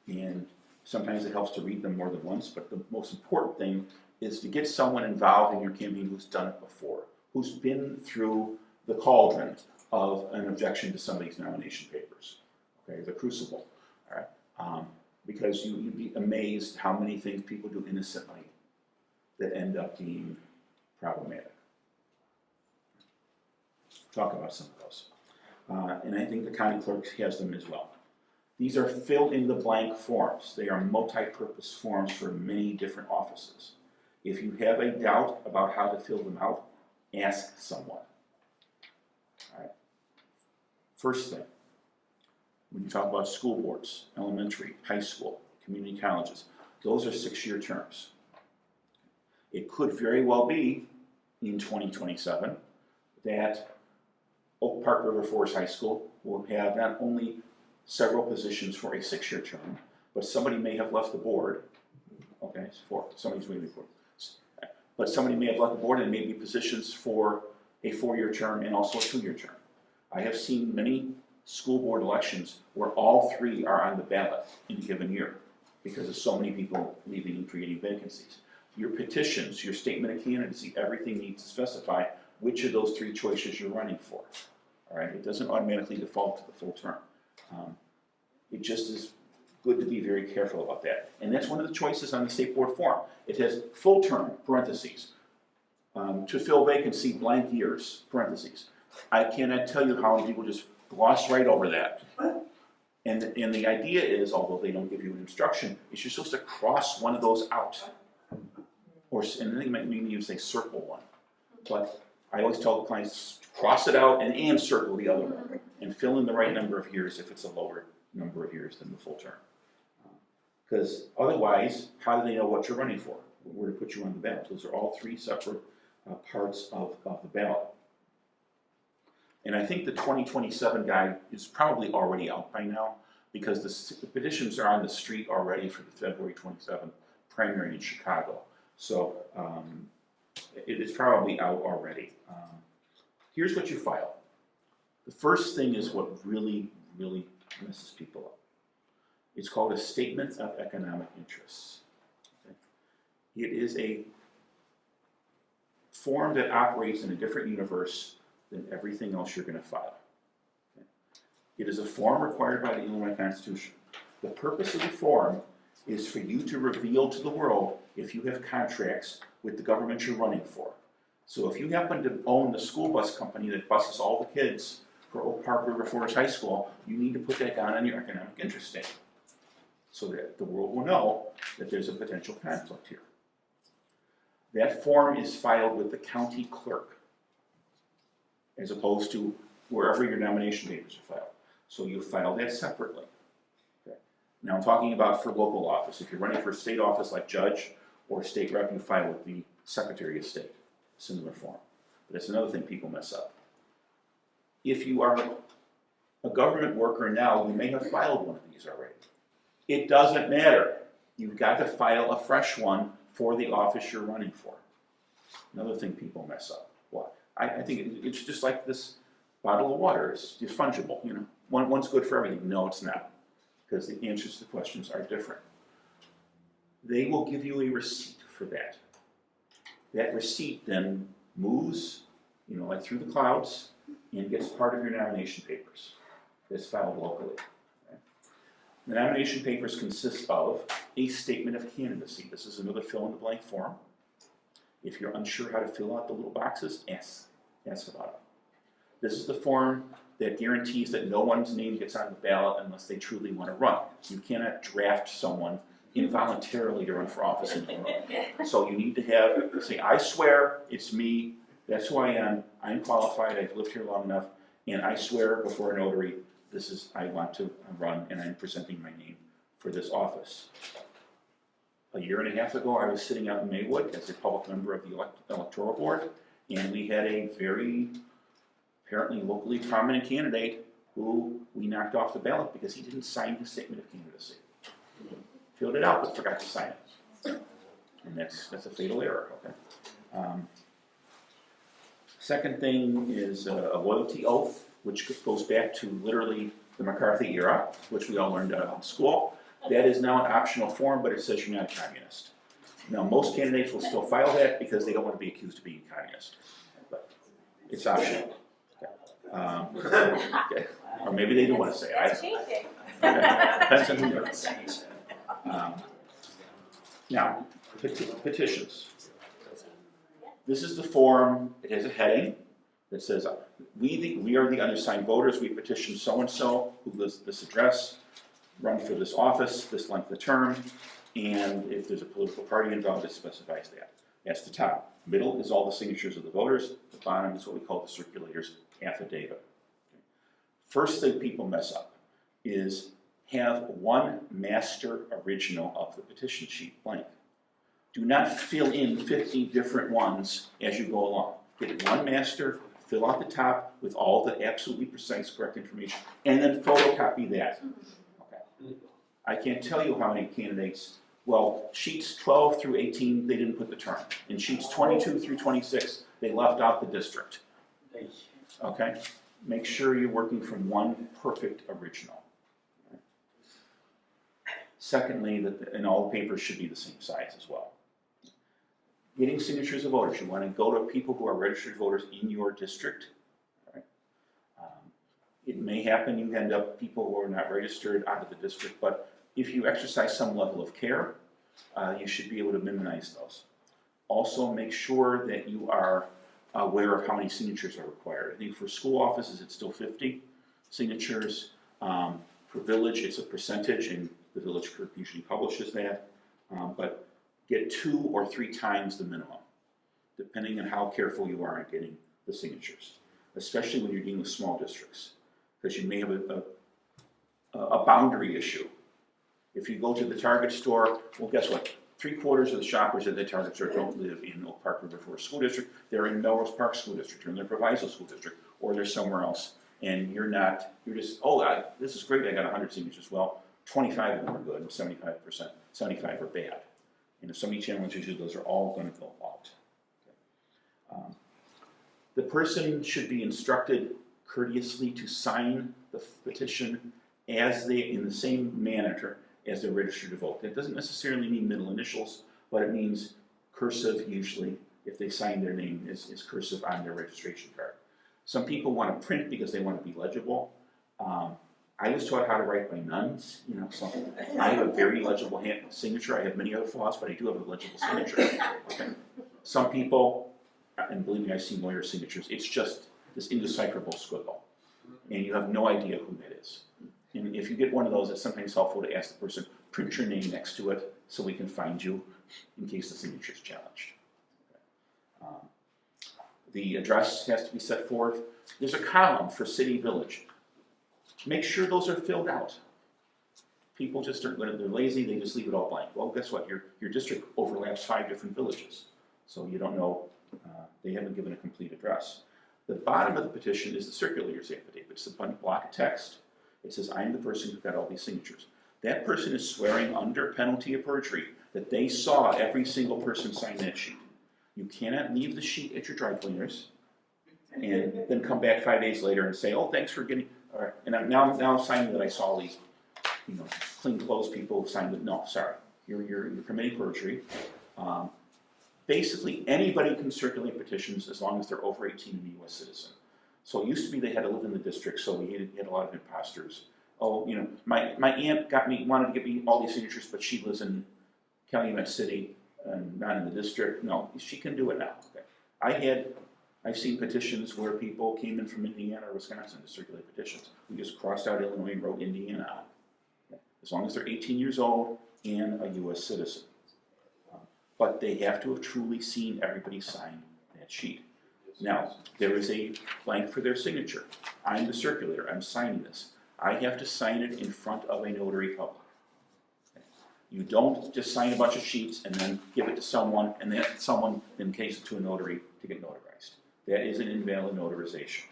and sometimes it helps to read them more than once, but the most important thing is to get someone involved in your campaign who's done it before, who's been through the cauldron of an objection to somebody's nomination papers, okay, the crucible, all right? Because you'd be amazed how many things people do innocently that end up being problematic. Talk about some of those. And I think the county clerk has them as well. These are fill-in-the-blank forms. They are multi-purpose forms for many different offices. If you have a doubt about how to fill them out, ask someone. All right. First thing, when you talk about school boards, elementary, high school, community colleges, those are 6-year terms. It could very well be in 2027 that Oak Park River Forest High School will have not only several positions for a 6-year term, but somebody may have left the board. Okay, somebody's waiting for it. But somebody may have left the board and maybe positions for a 4-year term and also a 2-year term. I have seen many school board elections where all 3 are on the ballot in a given year because of so many people leaving and creating vacancies. Your petitions, your statement of candidacy, everything needs to specify which of those 3 choices you're running for. All right, it doesn't automatically default to the full term. It just is good to be very careful about that. And that's one of the choices on the state board form. It has full term, parentheses, To fill vacancy blank years, parentheses. I cannot tell you how many people just gloss right over that. And the idea is, although they don't give you an instruction, is you're supposed to cross one of those out. And they might even say circle one. But I always tell clients, cross it out and circle the other one. And fill in the right number of years if it's a lower number of years than the full term. Because otherwise, how do they know what you're running for? Where to put you on the ballot? Those are all three separate parts of the ballot. And I think the 2027 guide is probably already out by now, because the petitions are on the street already for the February 27th primary in Chicago. So it is probably out already. Here's what you file. The first thing is what really, really messes people up. It's called a Statement of Economic Interests. Okay? It is a form that operates in a different universe than everything else you're going to file. Okay? It is a form required by the Illinois Constitution. The purpose of the form is for you to reveal to the world if you have contracts with the government you're running for. So if you happen to own the school bus company that buses all the kids for Oak Park River Forest High School, you need to put that down on your economic interest statement, so that the world will know that there's a potential conflict here. That form is filed with the county clerk, as opposed to wherever your nomination papers are filed. So you file that separately. Okay. Now I'm talking about for local office. If you're running for a state office like judge or state rep, you file with the Secretary of State, similar form. But that's another thing people mess up. If you are a government worker now, you may have filed one of these already. It doesn't matter. You've got to file a fresh one for the office you're running for. Another thing people mess up. What? I think it's just like this bottle of water. It's fungible, you know. One's good for everything. No, it's not, because the answers to the questions are different. They will give you a receipt for that. That receipt then moves, you know, like through the clouds and gets part of your nomination papers. That's filed locally. Okay? The nomination papers consist of a statement of candidacy. This is another fill-in-the-blank form. If you're unsure how to fill out the little boxes, ask about it. This is the form that guarantees that no one's name gets on the ballot unless they truly want to run. You cannot draft someone involuntarily to run for office in Illinois. So you need to have, say, I swear it's me, that's who I am, I'm qualified, I've lived here long enough, and I swear before a notary, I want to run and I'm presenting my name for this office. A year and a half ago, I was sitting out in Maywood as a public member of the electoral board, and we had a very apparently locally prominent candidate who we knocked off the ballot because he didn't sign his statement of candidacy. Filled it out but forgot to sign it. And that's a fatal error, okay? Second thing is a loyalty oath, which goes back to literally the McCarthy era, which we all learned in school. That is now an optional form, but it says you're not a communist. Now, most candidates will still file that because they don't want to be accused of being a communist. But it's optional. Okay. Okay. Or maybe they do want to say it. Okay. Depends on who you're. Now, petitions. This is the form. It has a heading that says, we are the undersigned voters. We petition so-and-so who lives at this address, run for this office, this length of term, and if there's a political party involved, it specifies that. That's the top. Middle is all the signatures of the voters. The bottom is what we call the circulator's affidavit. First thing people mess up is have one master original of the petition sheet blank. Do not fill in 50 different ones as you go along. Get one master, fill out the top with all the absolutely precise, correct information, and then photocopy that. Okay. I can't tell you how many candidates, well, sheets 12 through 18, they didn't put the term. In sheets 22 through 26, they left out the district. Okay? Make sure you're working from one perfect original. Secondly, and all the papers should be the same size as well. Getting signatures of voters. You want to go to people who are registered voters in your district. Right? It may happen you end up people who are not registered out of the district, but if you exercise some level of care, you should be able to minimize those. Also, make sure that you are aware of how many signatures are required. I think for school offices, it's still 50 signatures. For village, it's a percentage, and the village clerk usually publishes that. But get 2 or 3 times the minimum, depending on how careful you are in getting the signatures, especially when you're dealing with small districts, because you may have a boundary issue. If you go to the Target store, well, guess what? 3/4 of the shoppers at the Target store don't live in Oak Park River Forest School District. They're in Melrose Park School District, or in the Proviso School District, or they're somewhere else. And you're just, this is great, I got 100 signatures. Well, 25 of them are good, and 75 are bad. And if somebody challenges you, those are all gonna go out. The person should be instructed courteously to sign the petition in the same manner as they're registered to vote. That doesn't necessarily mean middle initials, but it means cursive usually, if they sign their name is cursive on their registration card. Some people want to print because they want to be legible. I was taught how to write by nuns, so I have a very legible signature. I have many other flaws, but I do have a legible signature. Okay. Some people, and believe me, I've seen lawyer signatures, it's just this indecipherable squiggle, and you have no idea who that is. And if you get one of those, it's sometimes helpful to ask the person, print your name next to it so we can find you in case the signature is challenged. The address has to be set forth. There's a column for city, village. Make sure those are filled out. People just they're lazy, they just leave it all blank. Well, guess what? Your district overlaps 5 different villages. So you don't know, they haven't given a complete address. The bottom of the petition is the circulator's affidavit. It's a block of text. It says, I'm the person who got all these signatures. That person is swearing under penalty of perjury that they saw every single person sign that sheet. You cannot leave the sheet at your dry cleaners and then come back 5 days later and say, oh, thanks for getting, all right, and I'm now signing that I saw all these, clean clothes people signed it. No, sorry, you're committing perjury. Basically, anybody can circulate petitions as long as they're over 18 and a U.S. citizen. So it used to be they had to live in the district, so we had a lot of imposters. Oh, my aunt wanted to get me all these signatures, but she lives in Calumet City and not in the district. No, she can do it now. Okay. I've seen petitions where people came in from Indiana or Wisconsin to circulate petitions. We just crossed out Illinois and wrote Indiana on. Okay. As long as they're 18 years old and a U.S. citizen. But they have to have truly seen everybody sign that sheet. Now, there is a blank for their signature. I'm the circulator, I'm signing this. I have to sign it in front of a notary public. Okay. You don't just sign a bunch of sheets and then give it to someone, and then someone then takes it to a notary to get notarized. That is an invalid notarization.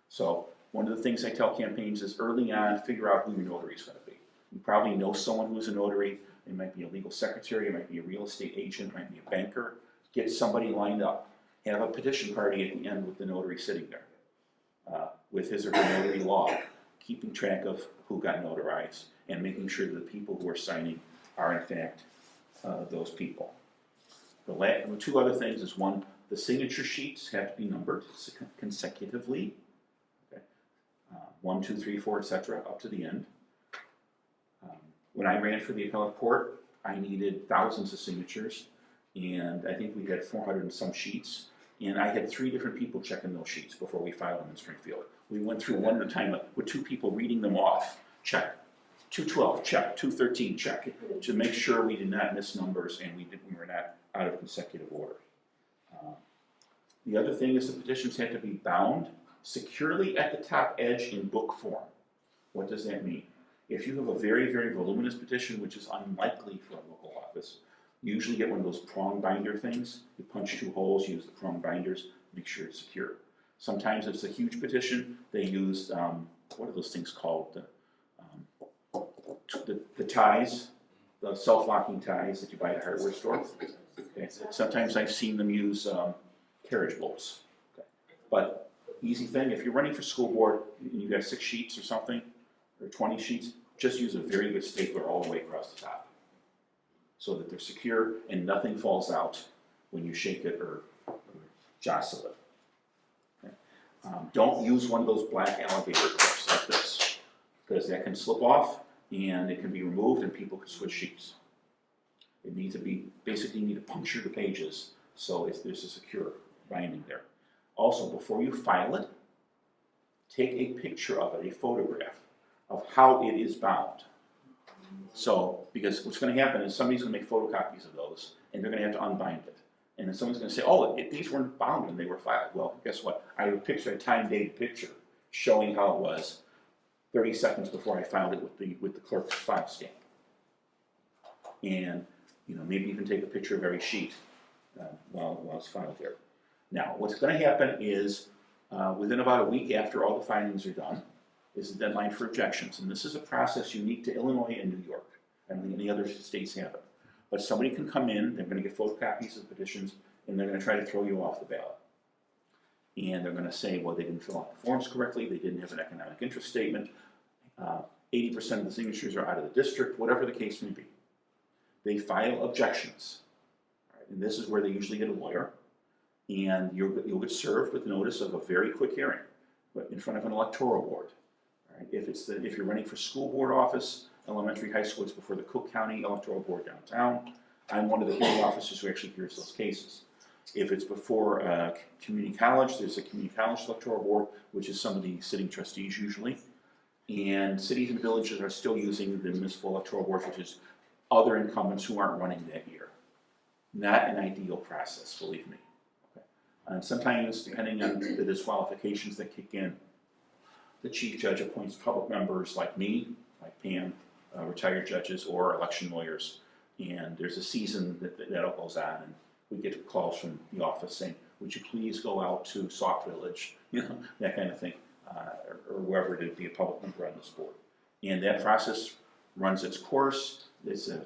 So, one of the things I tell campaigns is early on, figure out who your notary is going to be. You probably know someone who's a notary. It might be a legal secretary, it might be a real estate agent, it might be a banker. Get somebody lined up. Have a petition party at the end with the notary sitting there, with his or her notary log, keeping track of who got notarized and making sure that the people who are signing are in fact those people. The 2 other things is, 1, the signature sheets have to be numbered consecutively, okay. 1, 2, 3, 4, etc., up to the end. When I ran for the appellate court, I needed thousands of signatures, and I think we had 400 and some sheets, and I had 3 different people checking those sheets before we filed them in Springfield. We went through one at a time with 2 people reading them off, check. 212, check. 213, check, to make sure we did not miss numbers and we were not out of consecutive order. The other thing is the petitions had to be bound securely at the top edge in book form. What does that mean? If you have a very, very voluminous petition, which is unlikely for a local office, you usually get one of those prong binder things. You punch 2 holes, use the prong binders, make sure it's secure. Sometimes if it's a huge petition, they use, what are those things called? The ties, the self-locking ties that you buy at a hardware store. Okay. Sometimes I've seen them use carriage bolts. Okay. But easy thing, if you're running for school board and you've got 6 sheets or something, or 20 sheets, just use a very good stapler all the way across the top so that they're secure and nothing falls out when you shake it or jostle it. Okay. Don't use one of those black alligator clips like this, because that can slip off and it can be removed and people can switch sheets. It needs to be, basically you need to puncture the pages So there's a secure binding there. Also, before you file it, take a picture of it, a photograph of how it is bound. So, because what's going to happen is somebody's going to make photocopies of those, and they're going to have to unbind it. And then someone's going to say, oh, these weren't bound when they were filed. Well, guess what? I have a picture, a time-dated picture, showing how it was 30 seconds before I filed it with the clerk's file stamp. And maybe even take a picture of every sheet while it's filed there. Now, what's going to happen is within about a week after all the findings are done, is the deadline for objections. And this is a process unique to Illinois and New York. I don't think any other states have it. But somebody can come in, they're going to get photocopies of petitions, and they're going to try to throw you off the ballot. And they're going to say, well, they didn't fill out the forms correctly, they didn't have an economic interest statement, 80% of the signatures are out of the district, whatever the case may be. They file objections. Right? And this is where they usually get a lawyer, and you'll get served with notice of a very quick hearing in front of an electoral board. Right? If you're running for school board office, elementary, high school, it's before the Cook County Electoral Board downtown. I'm one of the hearing officers who actually hears those cases. If it's before a community college, there's a community college electoral board, which is some of the sitting trustees usually. And cities and villages are still using the municipal electoral board, which is other incumbents who aren't running that year. Not an ideal process, believe me. Okay. And sometimes, depending on the disqualifications that kick in, the chief judge appoints public members like me, like Pam, retired judges, or election lawyers. And there's a season that all goes on, and we get calls from the office saying, would you please go out to Sauk Village, that kind of thing, or wherever to be a public member on this board. And that process runs its course. It's a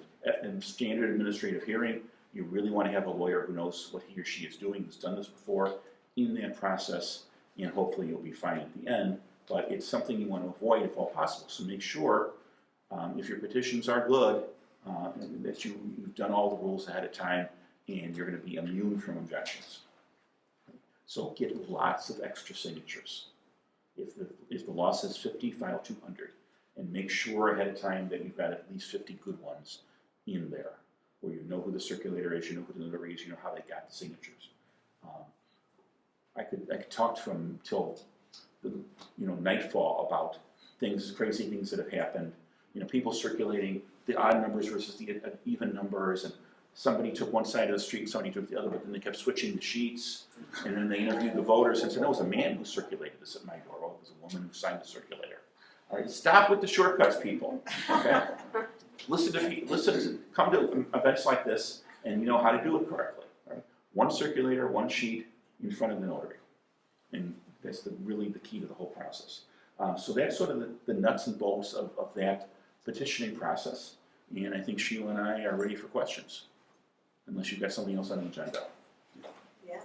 standard administrative hearing. You really want to have a lawyer who knows what he or she is doing, who's done this before in that process, and hopefully you'll be fine at the end. But it's something you want to avoid if all possible. So make sure, if your petitions are good, that you've done all the rules ahead of time, and you're going to be immune from objections. So get lots of extra signatures. If the law says 50, file 200. And make sure ahead of time that you've got at least 50 good ones in there, where you know who the circulator is, you know who the notary is, you know how they got the signatures. I could talk from till nightfall about crazy things that have happened. People circulating the odd numbers versus the even numbers, and somebody took one side of the street, somebody took the other, but then they kept switching the sheets, and then they interviewed the voters and said, no, it was a man who circulated this at my door. Well, it was a woman who signed the circulator. All right, stop with the shortcuts, people. Okay? Come to events like this, and you know how to do it correctly. Right? One circulator, one sheet in front of the notary, and that's really the key to the whole process. So that's sort of the nuts and bolts of that petitioning process. And I think Sheila and I are ready for questions, unless you've got something else on the agenda. Yeah.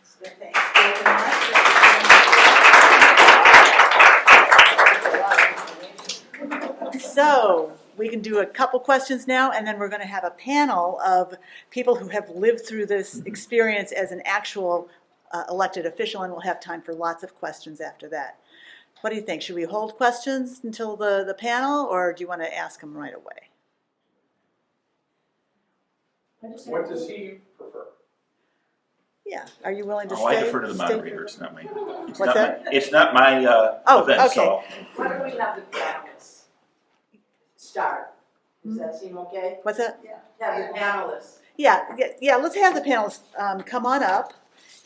Thanks very much. So we can do a couple questions now, and then we're going to have a panel of people who have lived through this experience as an actual elected official, and we'll have time for lots of questions after that. What do you think? Should we hold questions until the panel, or do you want to ask them right away? What does he prefer? Yeah. Are you willing to stay? I defer to the stay moderator. for- It's not my. What's that? It's not my event. okay. So. Why don't we have the panelists start? Does that seem okay? What's that? Have the panelists. Yeah. Let's have the panelists come on up,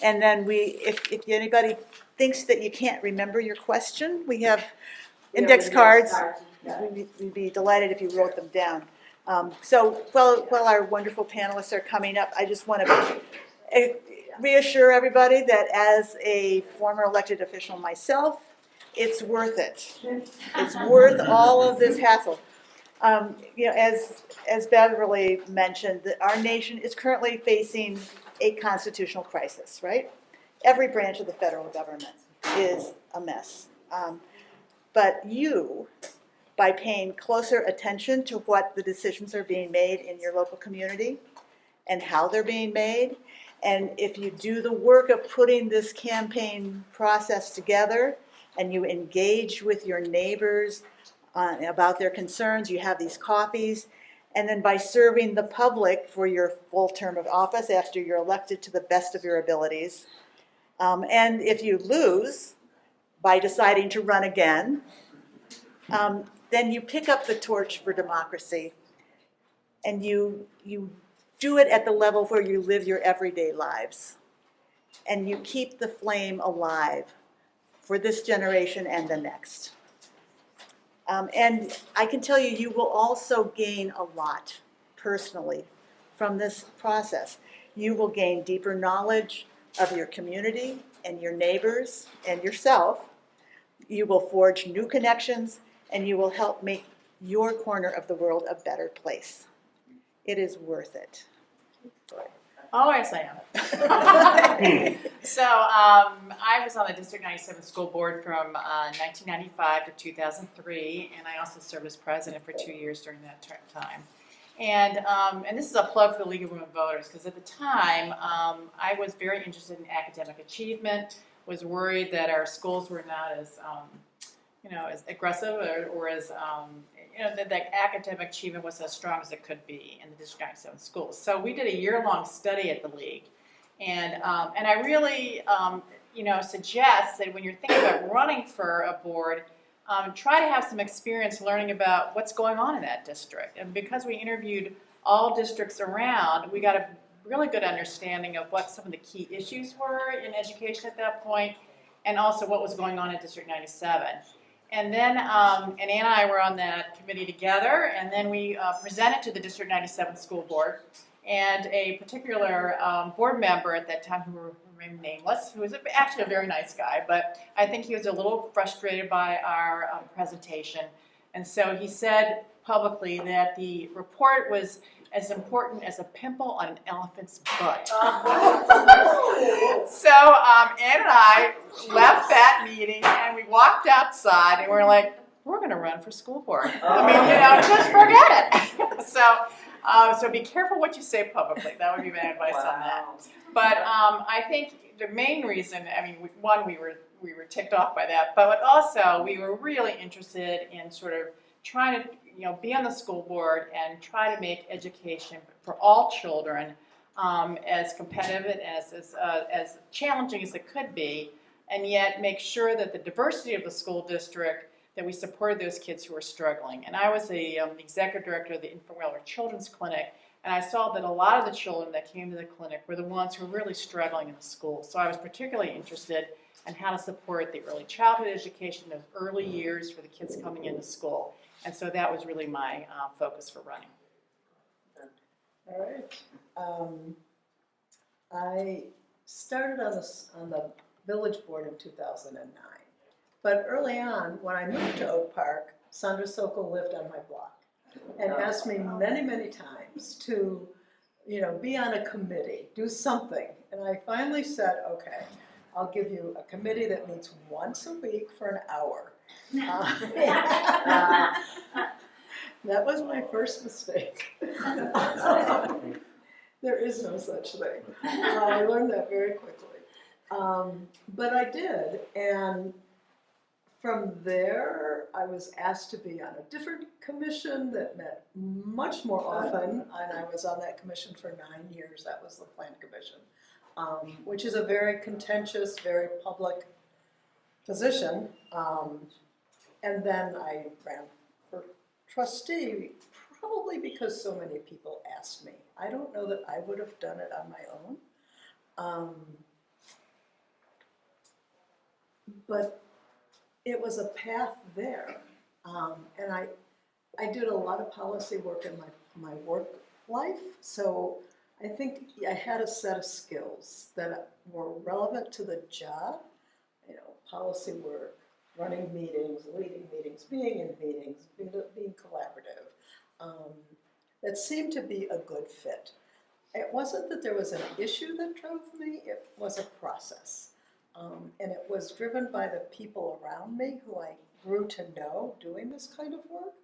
and then if anybody thinks that you can't remember your question, we have index cards. Yeah. We'd be delighted if you wrote them down. So while our wonderful panelists are coming up, I just want to reassure everybody that as a former elected official myself, it's worth it. It's worth all of this hassle. As Beverly mentioned, our nation is currently facing a constitutional crisis, right? Every branch of the federal government is a mess. But you, by paying closer attention to what the decisions are being made in your local community and how they're being made, and if you do the work of putting this campaign process together and you engage with your neighbors about their concerns, you have these coffees, And then by serving the public for your full term of office after you're elected to the best of your abilities. And if you lose by deciding to run again, then you pick up the torch for democracy and you do it at the level where you live your everyday lives. And you keep the flame alive for this generation and the next. And I can tell you, you will also gain a lot personally from this process. You will gain deeper knowledge of your community and your neighbors and yourself. You will forge new connections, and you will help make your corner of the world a better place. It is worth it. Oh, yes, I am. So I was on the District 97 school board from 1995 to 2003, and I also served as president for 2 years during that time. And this is a plug for the League of Women Voters, because at the time I was very interested in academic achievement, was worried that our schools were not as as aggressive or as that academic achievement was as strong as it could be in the District 97 schools. So we did a year-long study at the League, and I really suggest that when you're thinking about running for a board, try to have some experience learning about what's going on in that district. And because we interviewed all districts around, we got a really good understanding of what some of the key issues were in education at that point, and also what was going on in District 97. And then, and Ann and I were on that committee together, and then we presented to the District 97 school board, and a particular board member at that time, who remained nameless, who was actually a very nice guy, but I think he was a little frustrated by our presentation. And so he said publicly that the report was as important as a pimple on an elephant's butt. So Ann and I left that meeting and we walked outside and we're like, we're going to run for school board. I mean, just forget it. So be careful what you say publicly. That would be my advice on that. But I think the main reason, one, we were ticked off by that, but also we were really interested in sort of trying to be on the school board and try to make education for all children as competitive and as challenging as it could be, and yet make sure that the diversity of the school district, that we supported those kids who were struggling. And I was the executive director of the Infant Welfare Children's Clinic, and I saw that a lot of the children that came to the clinic were the ones who were really struggling in the school. So I was particularly interested in how to support the early childhood education, those early years for the kids coming into school. And so that was really my focus for running. All right. I started on the village board in 2009. But early on, when I moved to Oak Park, Sandra Sokol lived on my block and asked me many, many times to, be on a committee, do something. And I finally said, okay, I'll give you a committee that meets once a week for an hour. That was my first mistake. There is no such thing. I learned that very quickly. But I did, and from there, I was asked to be on a different commission that met much more often, and I was on that commission for 9 years. That was the Plan Commission, which is a very contentious, very public position. And then I ran for trustee, probably because so many people asked me. I don't know that I would have done it on my own. But it was a path there. And I did a lot of policy work in my work life, so I think I had a set of skills that were relevant to the job, policy work, running meetings, leading meetings, being in meetings, being collaborative. That seemed to be a good fit. It wasn't that there was an issue that drove me, it was a process. And it was driven by the people around me who I grew to know doing this kind of work,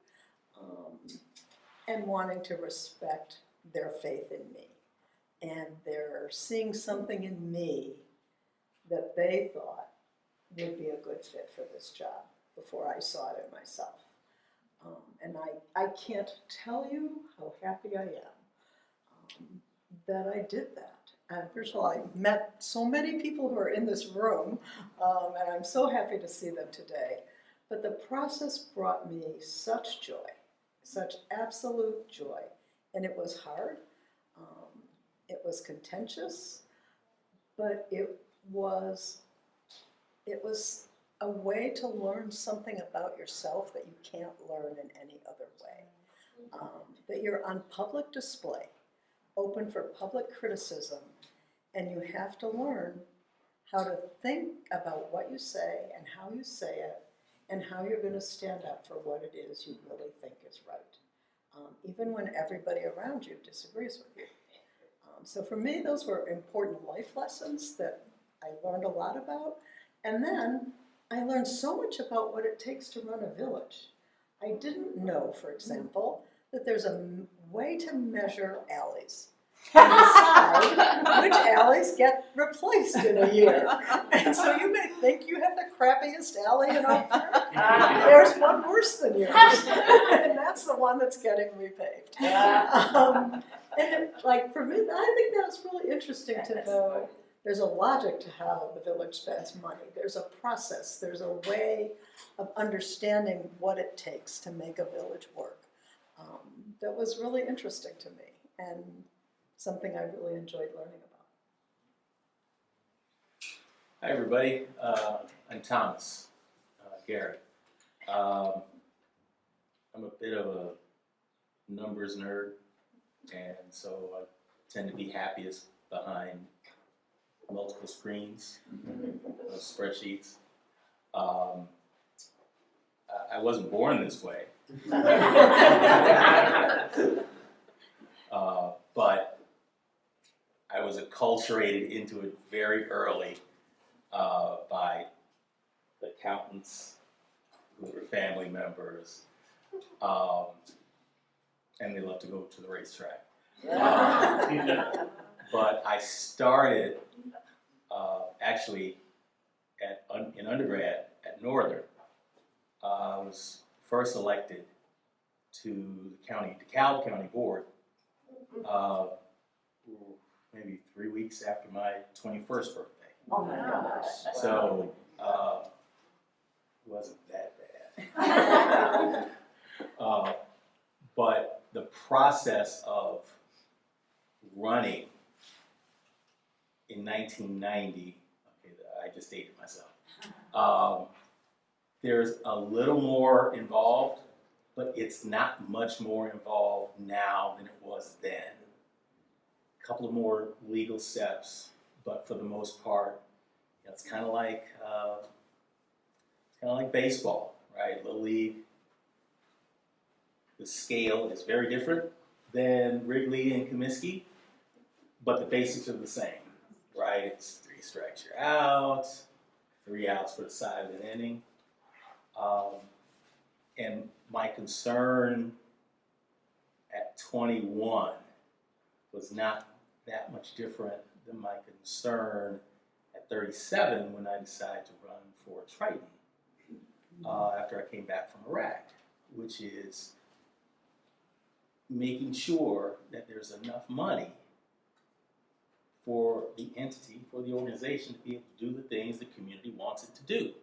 and wanting to respect their faith in me. And they're seeing something in me that they thought would be a good fit for this job before I saw it in myself. And I can't tell you how happy I am that I did that. And first of all, I met so many people who are in this room, and I'm so happy to see them today. But the process brought me such joy, such absolute joy. And it was hard, it was contentious, but it was a way to learn something about yourself that you can't learn in any other way. That you're on public display, open for public criticism, and you have to learn how to think about what you say and how you say it and how you're going to stand up for what it is you really think is right, even when everybody around you disagrees with you. So for me, those were important life lessons that I learned a lot about. And then I learned so much about what it takes to run a village. I didn't know, for example, that there's a way to measure alleys and decide which alleys get replaced in a year. And so you may think you have the crappiest alley in Oak Park. There's one worse than yours, and that's the one that's getting repaved. And for me, I think that's really interesting to know. There's a logic to how the village spends money. There's a process. There's a way of understanding what it takes to make a village work. That was really interesting to me and something I really enjoyed learning about. Hi, everybody. I'm Thomas Garrett. I'm a bit of a numbers nerd, and so I tend to be happiest behind multiple screens, spreadsheets. I wasn't born this way, but I was acculturated into it very early by accountants who were family members, and they love to go to the racetrack. But I started actually in undergrad at Northern. I was first elected to the DeKalb County Board maybe 3 weeks after my 21st birthday. Oh my gosh. So it wasn't that bad. But the process of running in 1990, okay, I just dated myself. There's a little more involved, but it's not much more involved now than it was then. A couple of more legal steps, but for the most part, it's kind of like baseball, right? Little League. The scale is very different than Wrigley and Comiskey, but the basics are the same, right? It's 3 strikes, you're out, 3 outs for the side of an inning. And my concern at 21 was not that much different than my concern at 37 when I decided to run for Triton after I came back from Iraq, which is making sure that there's enough money for the entity, for the organization to be able to do the things the community wants it to do.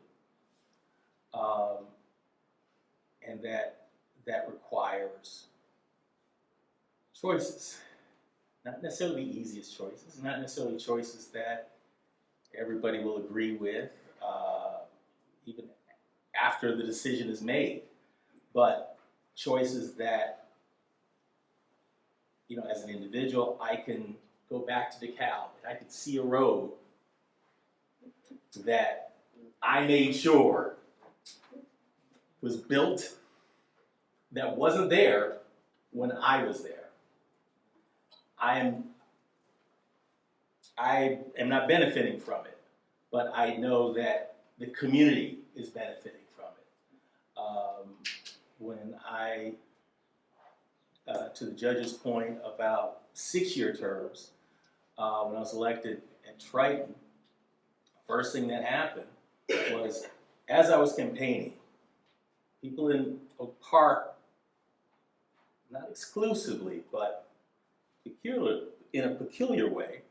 And that requires choices. Not necessarily the easiest choices, not necessarily choices that everybody will agree with, even after the decision is made, but choices that, as an individual, I can go back to DeKalb and I can see a road that I made sure was built that wasn't there when I was there. I am not benefiting from it, but I know that the community is benefiting from it. When I, to the judge's point about 6-year terms, when I was elected at Triton, first thing that happened was, as I was campaigning, people in Oak Park, not exclusively, but in a peculiar way,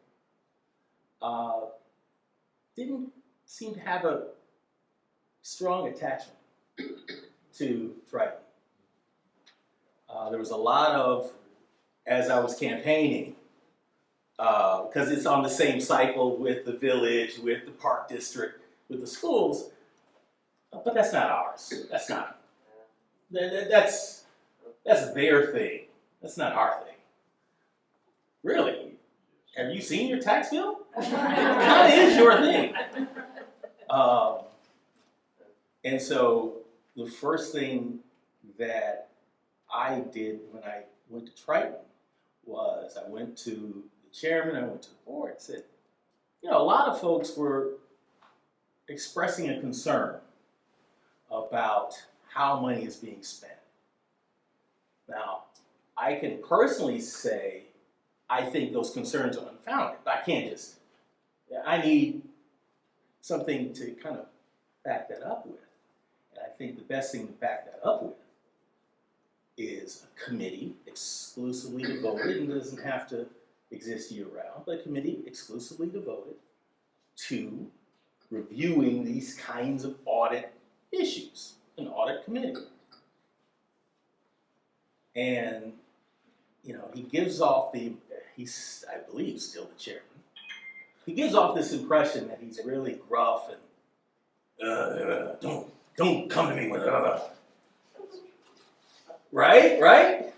didn't seem to have a strong attachment to Triton. There was a lot of, as I was campaigning, because it's on the same cycle with the village, with the park district, with the schools, but that's not ours. That's not. That's their thing. That's not our thing. Really? Have you seen your tax bill? It kind of is your thing. And so the first thing that I did when I went to Triton was I went to the chairman, I went to the board, and said, a lot of folks were expressing a concern about how money is being spent. Now, I can personally say I think those concerns are unfounded, but I can't just, I need something to kind of back that up with. And I think the best thing to back that up with is a committee exclusively devoted, and doesn't have to exist year-round, but a committee exclusively devoted to reviewing these kinds of audit issues, an audit committee. And, he gives off he's, I believe, still the chairman. He gives off this impression that he's really gruff and, don't come to me with Right?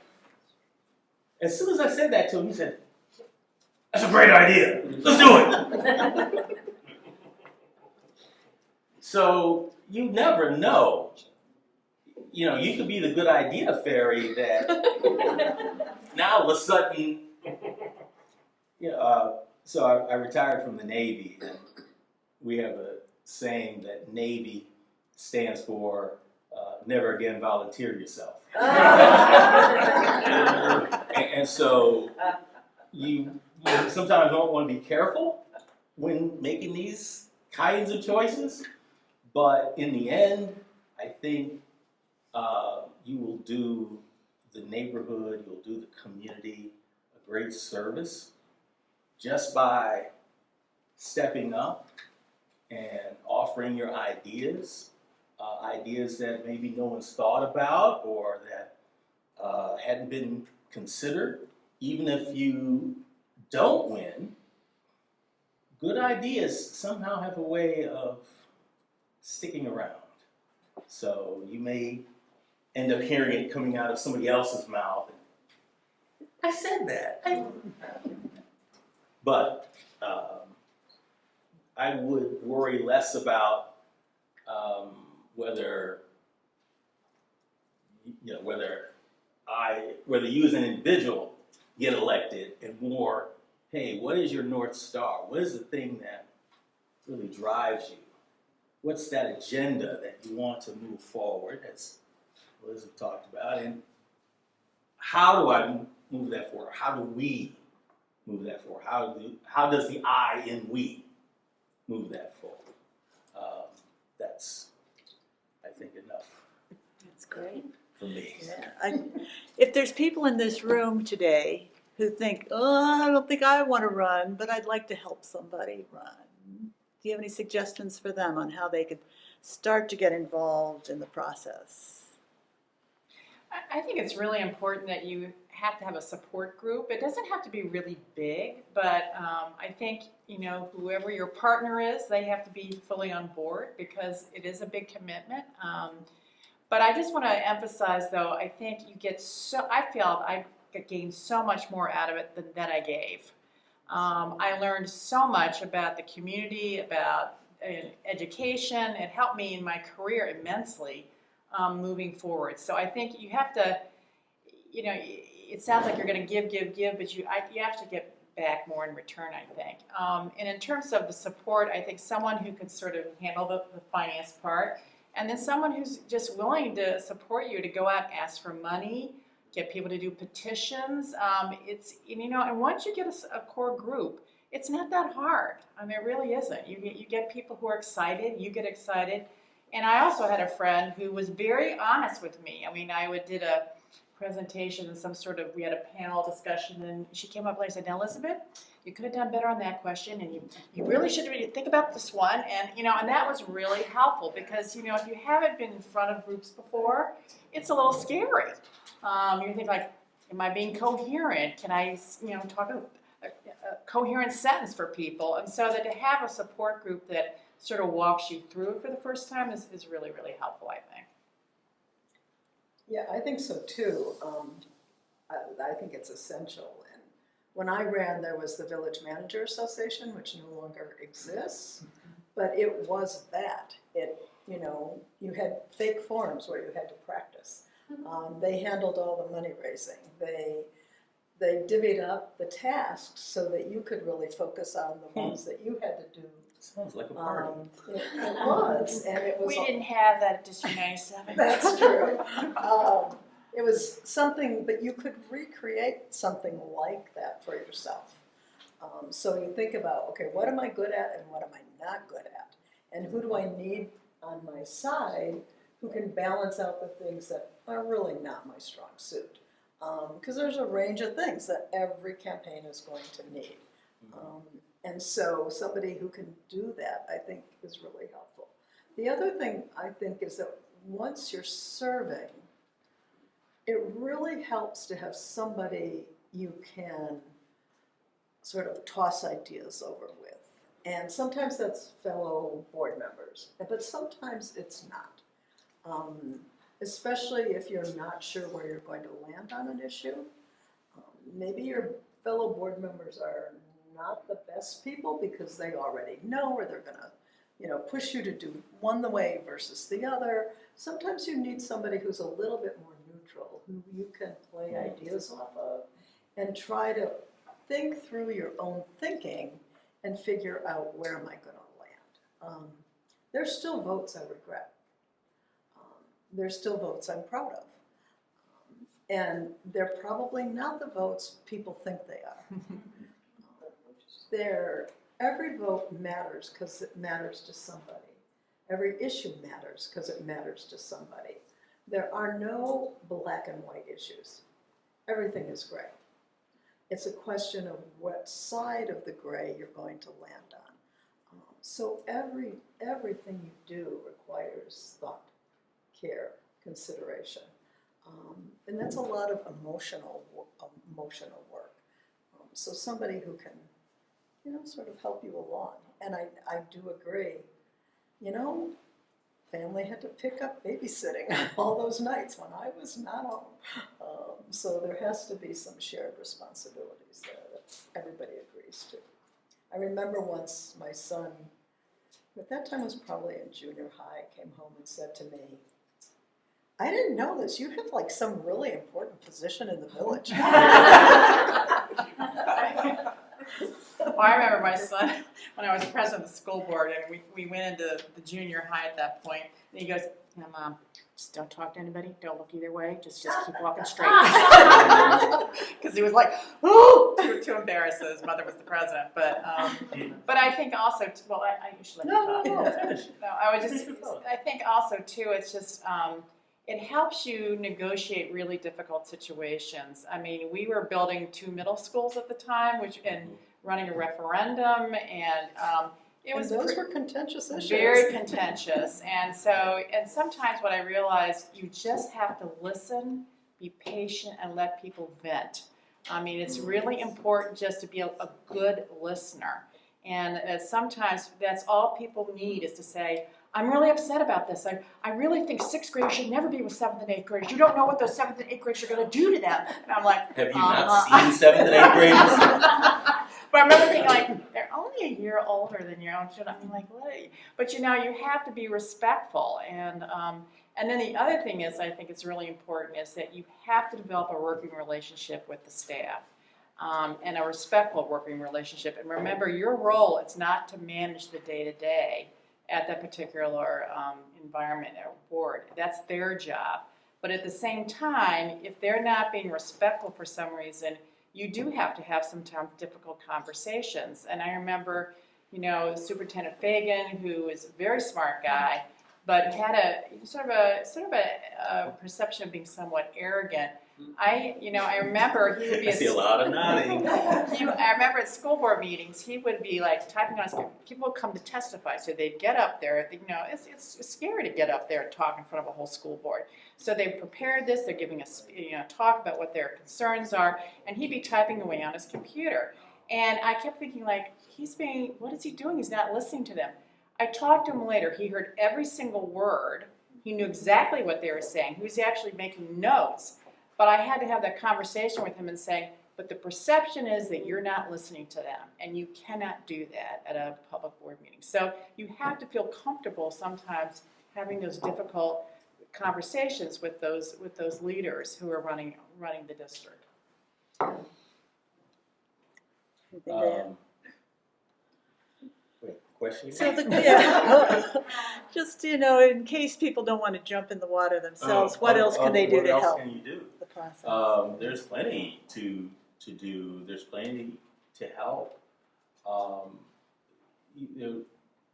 As soon as I said that to him, he said, that's a great idea. Let's do it. So you never know. You could be the good idea fairy that now all of a sudden, so I retired from the Navy, and we have a saying that Navy stands for never again volunteer yourself. and so you sometimes don't want to be careful when making these kinds of choices, but in the end, I think you will do the neighborhood, you'll do the community a great service just by stepping up and offering your ideas, ideas that maybe no one's thought about or that hadn't been considered. Even if you don't win, good ideas somehow have a way of sticking around. So you may end up hearing it coming out of somebody else's mouth. I said that. But I would worry less about whether you as an individual get elected, and more, hey, what is your North Star? What is the thing that really drives you? What's that agenda that you want to move forward, as Elizabeth talked about, and how do I move that forward? How do we move that forward? How does the I in we move that forward? That's, I think, enough That's great. for me. Yeah. If there's people in this room today who think, I don't think I want to run, but I'd like to help somebody run, do you have any suggestions for them on how they could start to get involved in the process? I think it's really important that you have to have a support group. It doesn't have to be really big, but I think, whoever your partner is, they have to be fully on board because it is a big commitment. But I just want to emphasize, though, I think I felt I gained so much more out of it than I gave. I learned so much about the community, about education. It helped me in my career immensely. Moving forward. So I think you have to, it sounds like you're going to give, but you actually get back more in return, I think. And in terms of the support, I think someone who can sort of handle the finance part, and then someone who's just willing to support you to go out and ask for money, get people to do petitions. And once you get a core group, it's not that hard. I mean, it really isn't. You get people who are excited, you get excited, And I also had a friend who was very honest with me. I mean, did a presentation and we had a panel discussion, and she came up and said, "Now, Elizabeth, you could have done better on that question, and you really should really think about this one." And, and that was really helpful because, if you haven't been in front of groups before, it's a little scary. You think like, am I being coherent? Can I, talk a coherent sentence for people? And so that to have a support group that sort of walks you through it for the first time is really, really helpful, I think. Yeah, I think so too. I think it's essential. And when I ran, there was the Village Manager Association, which no longer exists, but it was that. You had fake forums where you had to practice. They handled all the money raising. They divvied up the tasks so that you could really focus on the ones that you had to do. Sounds like a party. It was, and it was. We didn't have that at District 97. That's true. It was something, but you could recreate something like that for yourself. So you think about, okay, what am I good at and what am I not good at? And who do I need on my side who can balance out the things that are really not my strong suit? Because there's a range of things that every campaign is going to need. And so somebody who can do that, I think, is really helpful. The other thing I think is that once you're serving, it really helps to have somebody you can sort of toss ideas over with. And sometimes that's fellow board members, but sometimes it's not. Especially if you're not sure where you're going to land on an issue. Maybe your fellow board members are not the best people because they already know, or they're gonna, push you to do one the way versus the other. Sometimes you need somebody who's a little bit more neutral, who you can play ideas off of and try to think through your own thinking and figure out where am I gonna land. There's still votes I regret. There's still votes I'm proud of. And they're probably not the votes people think they are. Every vote matters because it matters to somebody. Every issue matters because it matters to somebody. There are no black and white issues. Everything is gray. It's a question of what side of the gray you're going to land on. So everything you do requires thought, care, consideration. And that's a lot of emotional work. So somebody who can, sort of help you along. And I do agree, family had to pick up babysitting all those nights when I was not home. So there has to be some shared responsibilities there that everybody agrees to. I remember once my son, at that time was probably in junior high, came home and said to me, "I didn't know this. You have like some really important position in the village." Well, I remember my son, when I was president of the school board, and we went into the junior high at that point, and he goes, "Yeah, Mom, just don't talk to anybody, don't look either way, just keep walking straight." Because he was like, oh, too embarrassed that his mother was the president. But I think also, I usually let you talk. Finish. No, I think also too, it's just, it helps you negotiate really difficult situations. I mean, we were building 2 middle schools at the time, and running a referendum, and it was those were contentious issues. very contentious. And sometimes what I realized, you just have to listen, be patient, and let people vent. I mean, it's really important just to be a good listener. And sometimes that's all people need is to say, "I'm really upset about this. I really think 6th graders should never be with 7th and 8th graders. You don't know what those 7th and 8th graders are going to do to them." And I'm like, Have you not seen 7th and 8th graders? But I remember thinking, like, they're only a year older than your own children. I'm like, what? But you have to be respectful. And then the other thing is, I think it's really important, is that you have to develop a working relationship with the staff. And a respectful working relationship. And remember, your role, it's not to manage the day-to-day at that particular environment or board. That's their job. But at the same time, if they're not being respectful for some reason, you do have to have sometimes difficult conversations. And I remember, Superintendent Fagan, who is a very smart guy, but had a sort of a perception of being somewhat arrogant. I remember he would be. I see a lot of nodding. I remember at school board meetings, he would be like typing on his computer. People would come to testify, so they'd get up there. It's scary to get up there and talk in front of a whole school board. So they prepared this. They're giving a talk about what their concerns are, and he'd be typing away on his computer. And I kept thinking, like, what is he doing? He's not listening to them. I talked to him later. He heard every single word. He knew exactly what they were saying. He was actually making notes. But I had to have that conversation with him and say, but the perception is that you're not listening to them, and you cannot do that at a public board meeting. So you have to feel comfortable sometimes having those difficult conversations with those leaders who are running the district. Wait, question? So just, in case people don't want to jump in the water themselves, what else can they do to help What else can you do? the process? There's plenty to do. There's plenty to help.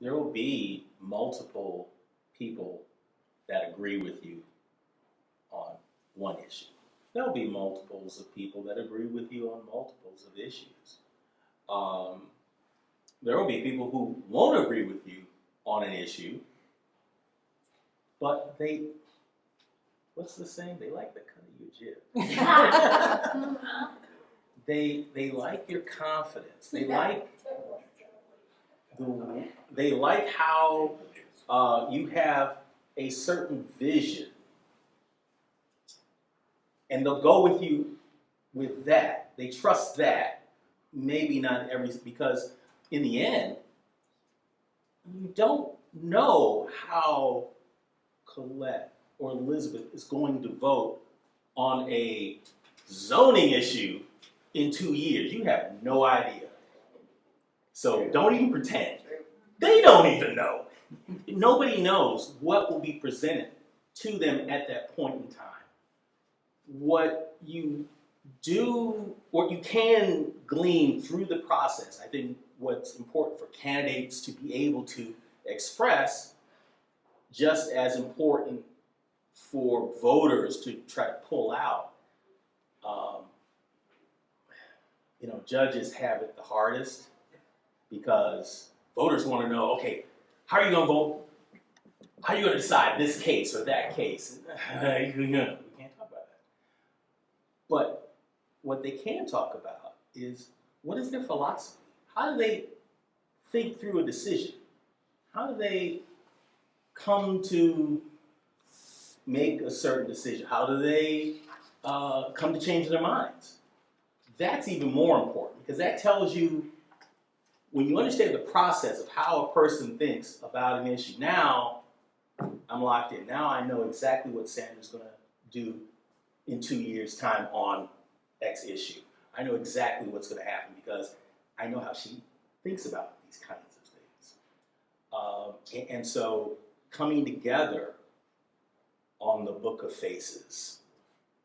There will be multiple people that agree with you on one issue. There'll be multiples of people that agree with you on multiples of issues. There will be people who won't agree with you on an issue, but what's the saying? They like the cut of your jib. They like your confidence. They like how you have a certain vision, and they'll go with you with that. They trust that. Maybe not because in the end, you don't know how Colette or Elizabeth is going to vote on a zoning issue in 2 years. You have no idea. So don't even pretend. They don't even know. Nobody knows what will be presented to them at that point in time. What you do, what you can glean through the process, I think what's important for candidates to be able to express, just as important for voters to try to pull out. Judges have it the hardest because voters want to know, okay, how are you going to vote? How are you going to decide this case or that case? We can't talk about that. But what they can talk about is, what is their philosophy? How do they think through a decision? How do they come to make a certain decision? How do they come to change their minds? That's even more important because that tells you, when you understand the process of how a person thinks about an issue, now I'm locked in. Now I know exactly what Sandra's going to do in 2 years' time on X issue. I know exactly what's going to happen because I know how she thinks about these kinds of things. And so coming together on the Book of Faces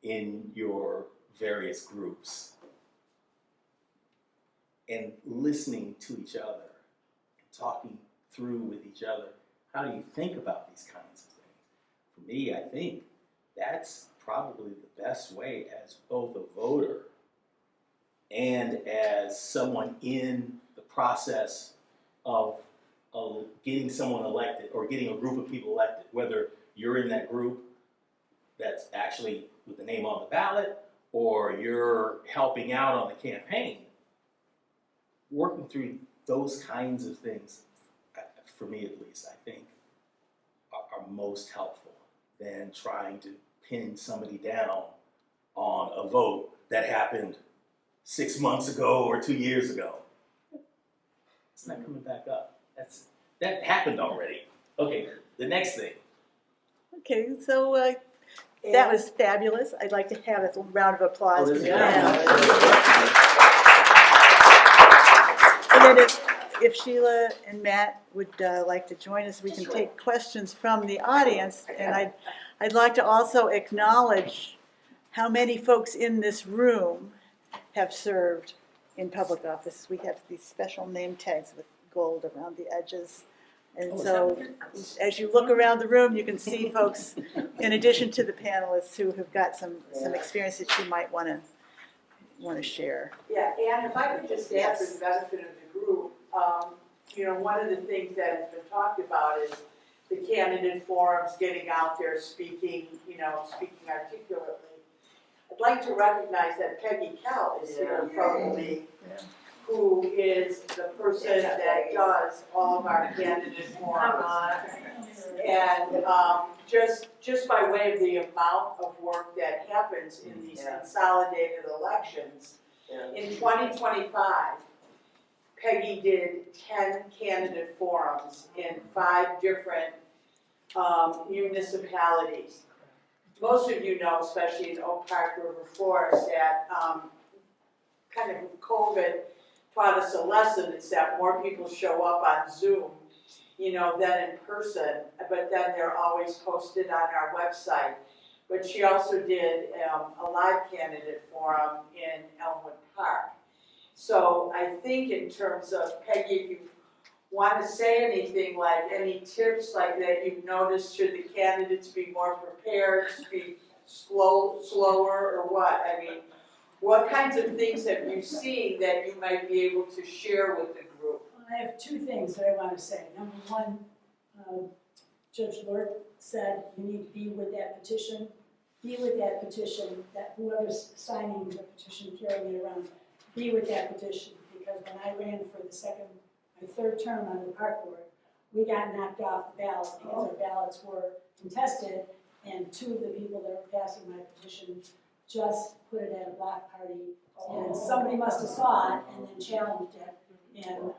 in your various groups and listening to each other and talking through with each other, how do you think about these kinds of things? For me, I think that's probably the best way as both a voter and as someone in the process of getting someone elected or getting a group of people elected, whether you're in that group that's actually with the name on the ballot or you're helping out on the campaign. Working through those kinds of things, for me at least, I think are most helpful than trying to pin somebody down on a vote that happened 6 months ago or 2 years ago. It's not coming back up. That happened already. Okay, the next thing. Okay, so that was fabulous. I'd like to have a round of applause for Yeah. that. And then if Sheila and Matt would like to join us, we can take questions from the audience. And I'd like to also acknowledge how many folks in this room have served in public office. We have these special name tags with gold around the edges. And so, as you look around the room, you can see folks, in addition to the panelists, who have got some experience that you might want to share. Yeah, and if I could just add for the benefit of the group, you know, one of the things that has been talked about is the candidate forums, getting out there, speaking, you know, speaking articulately. I'd like to recognize that Peggy Kell is here from the league, who is the person that does all of our candidate forums. And just by way of the amount of work that happens in these consolidated elections, in 2025, Peggy did 10 candidate forums in 5 different municipalities. Most of you know, especially in Oak Park River Forest, that kind of COVID taught us a lesson. It's that more people show up on Zoom, you know, than in person, but then they're always posted on our website. But she also did a live candidate forum in Elmwood Park. So I think in terms of, Peggy, if you want to say anything, like any tips like that you've noticed, should the candidates be more prepared, speak slower, or what? I mean, what kinds of things have you seen that you might be able to share with the group? I have 2 things that I want to say. Number one, Judge Lord said you need to be with that petition. Be with that petition, that whoever's signing the petition, carrying it around, be with that petition. Because when I ran for my 3rd term on the park board, we got knocked off the ballot because our ballots were contested, and 2 of the people that were passing my petition just put it at a block party, and somebody must have saw it and then challenged it, and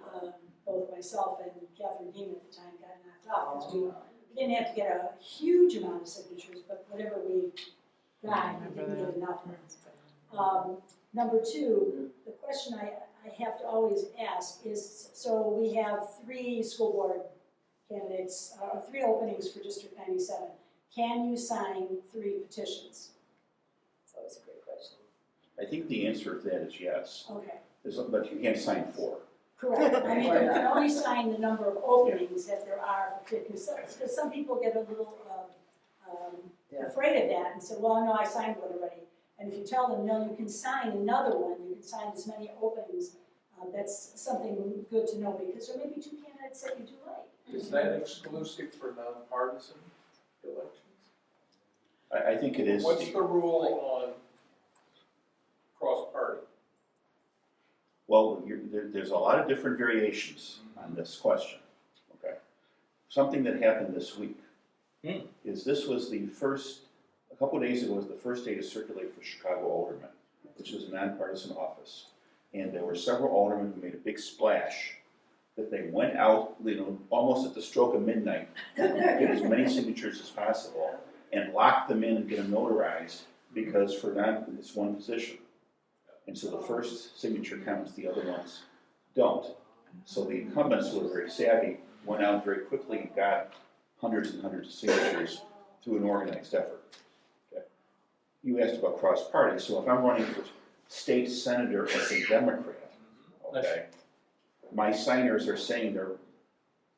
both myself and Catherine Dean at the time got knocked off, because we didn't have to get a huge amount of signatures, but whatever we got, we didn't get enough. Number 2, the question I have to always ask is, so we have 3 school board candidates, 3 openings for District 97. Can you sign 3 petitions? That's always a great question. I think the answer to that is yes, Okay, but you can't sign 4. correct. I mean, you can only sign the number of openings that there are, because some people get a little afraid of that and say, well, no, I signed one already. And if you tell them, no, you can sign another one, you can sign as many openings, that's something good to know, because there may be 2 candidates that you do like. Is that exclusive for nonpartisan elections? I think it is. What's the rule on cross-party? Well, there's a lot of different variations on this question, okay? Something that happened this week is this was the first, a couple of days ago was the first day to circulate for Chicago aldermen, which is a nonpartisan office. And there were several aldermen who made a big splash that they went out, you know, almost at the stroke of midnight, to get as many signatures as possible and lock them in and get them notarized, because for that, it's one position. And so the first signature counts, the other ones don't. So the incumbents who were very savvy went out very quickly and got hundreds and hundreds of signatures through an organized effort. Okay. You asked about cross-party, so if I'm running for state senator as a Democrat, okay, my signers are saying they're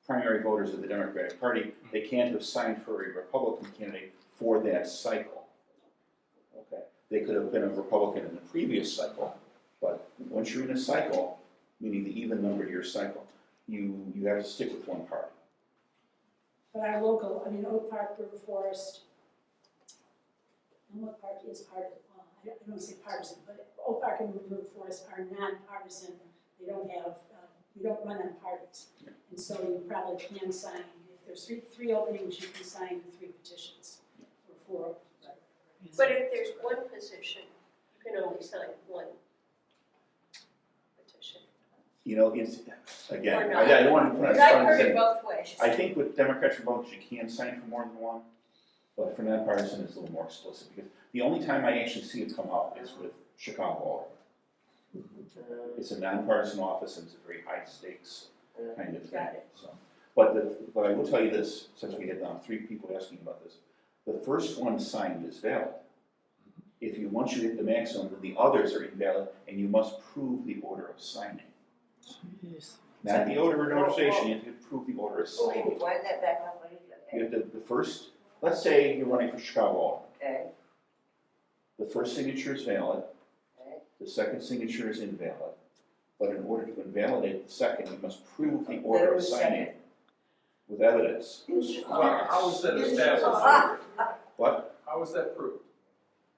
primary voters of the Democratic Party. They can't have signed for a Republican candidate for that cycle. Okay, they could have been a Republican in the previous cycle, but once you're in a cycle, meaning the even number of your cycle, you have to stick with one party. But our local, I mean, Oak Park, River Forest, Oak Park is part of, I don't want to say partisan, but Oak Park and River Forest are non-partisan. They don't have, we don't run on parties. And so you probably can sign, if there's three openings, you can sign 3 petitions, or 4. But if there's one position, you can only sign 1 petition. You know, it's, again, Or I not. don't want to put on Because I've front heard and it say, both ways. I think with Democrats and Republicans, you can sign for more than 1, but for nonpartisan, it's a little more explicit, because the only time I actually see it come up is with Chicago aldermen. It's a nonpartisan office, and it's a very high stakes kind of thing. So, but I will tell you this, since we had 3 people asking about this, the first one signed is valid. If you, once you hit the maximum, then the others are invalid, and you must prove the order of signing. Not the order of notarization, you have to prove the order is signed. Why is that back up? What is it? You have the first, let's say you're running for Chicago. Okay, The first signature is valid, okay. the second signature is invalid. But in order to invalidate the second, you must prove the That it order of was signing second. with evidence. Well, how is that established? What? How is that proved?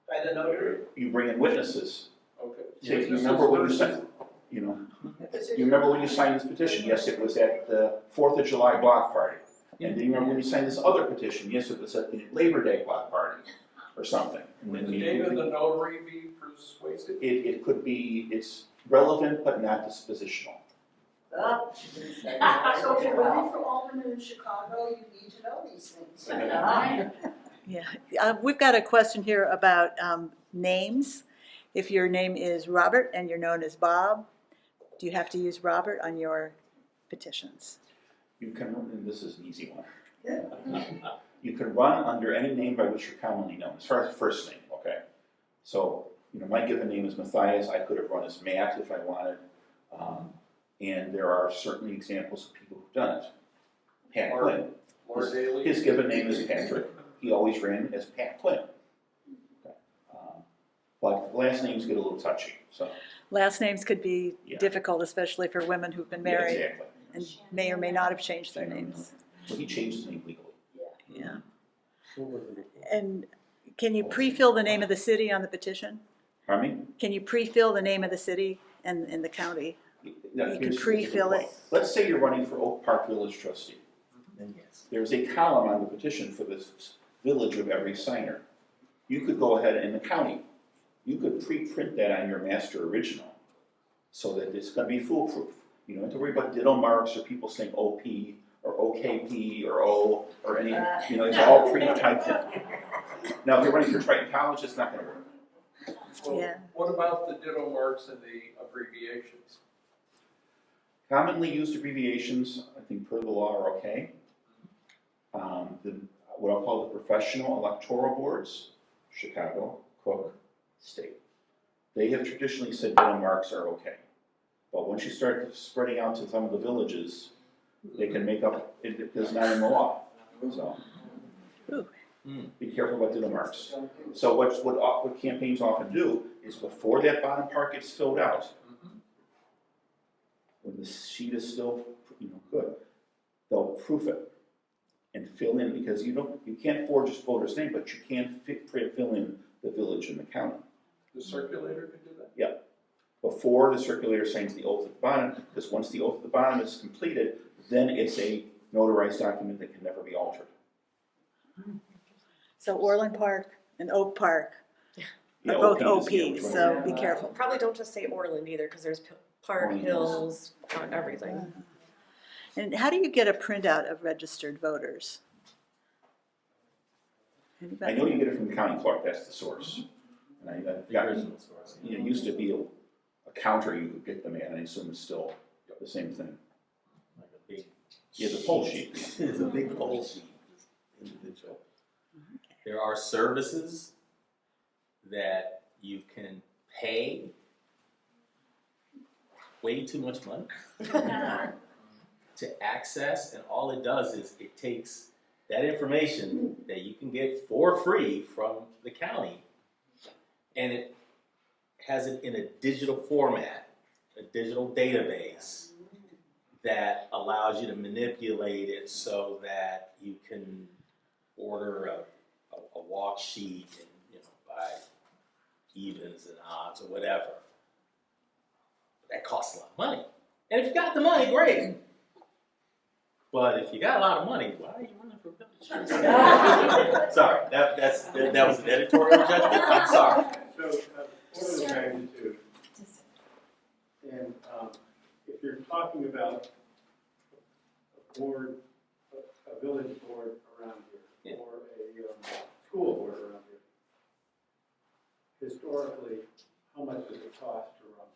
By the notary? You bring in witnesses. Okay. Say, you remember when you signed, you know, you remember when you signed this petition? Yes, it was at the 4th of July block party. And do you remember when you signed this other petition? Yes, it was at the Labor Day block party or something. And Would then the you- date of the notary be persuasive? It could be, it's relevant but not dispositional. Oh. So if you're running for alderman in Chicago, you need to know these things. Yeah, we've got a question here about names. If your name is Robert and you're known as Bob, do you have to use Robert on your petitions? You can, and this is an easy one. You can run under any name by which you're commonly known, as far as the first name, okay? So, you know, my given name is Matthias, I could have run as Matt if I wanted. And there are certainly examples of people who've done it. Pat Mark. Quinn, Laura Daly? his given name is Patrick, he always ran as Pat Quinn. Okay. But last names get a little touchy, so. Last names could be Yeah. difficult, especially for women who've been married Yeah, exactly. and may or may not have changed their names. So he changed his name legally. Yeah. And can you pre-fill the name of the city on the petition? Pardon me? Can you pre-fill the name of the city and the county? No, You can here's the pre-fill it. point. Let's say you're running for Oak Park Village trustee. Then yes. There's a column on the petition for this village of every signer. You could go ahead in the county, you could pre-print that on your master original so that it's gonna be foolproof. You don't have to worry about ditto marks or people saying OP or OKP or O or any, you know, it's all pre-typed in. Now, if you're running for Triton College, it's not gonna work. Well, Yeah. what about the ditto marks and the abbreviations? Commonly used abbreviations, I think per the law, are okay. What I'll call the professional electoral boards, Chicago, Cook, State. They have traditionally said ditto marks are okay. But once you start spreading out to some of the villages, they can make up, it's not in the law, so. Ooh. Be careful about ditto marks. So what campaigns often do is before that bottom part gets filled out, when the sheet is still, good, they'll proof it and fill in, because you can't forge a voter's name, but you can fill in the village and the county. The circulator could do that? Before the circulator signs the oath at the bottom, because once the oath at the bottom is completed, then it's a notarized document that can never be altered. So Orland Park and Oak Park Yeah, are both OP is OPs, the so be careful. Probably don't just say Orland either, because there's Park, Orland Hills, everything. And how do you get a printout of registered voters? I know you get it from the county clerk, that's the source. And I've The gotten, original source. it used to be a counter you could get them at, and I assume it's still the same thing. Like a big. Yeah, the poll sheet. It's a big poll sheet, individual. There are services that you can pay way too much money to access, and all it does is it takes that information that you can get for free from the county, and it has it in a digital format, a digital database that allows you to manipulate it so that you can order a walk sheet and, by evens and odds or whatever. That costs a lot of money. And if you got the money, great. But if you got a lot of money, why are you running for village? Sorry, that was an editorial judgment. I'm sorry. So, order of magnitude, and if you're talking about a board, a village board around here, or a school board around here, historically, how much does it cost to run?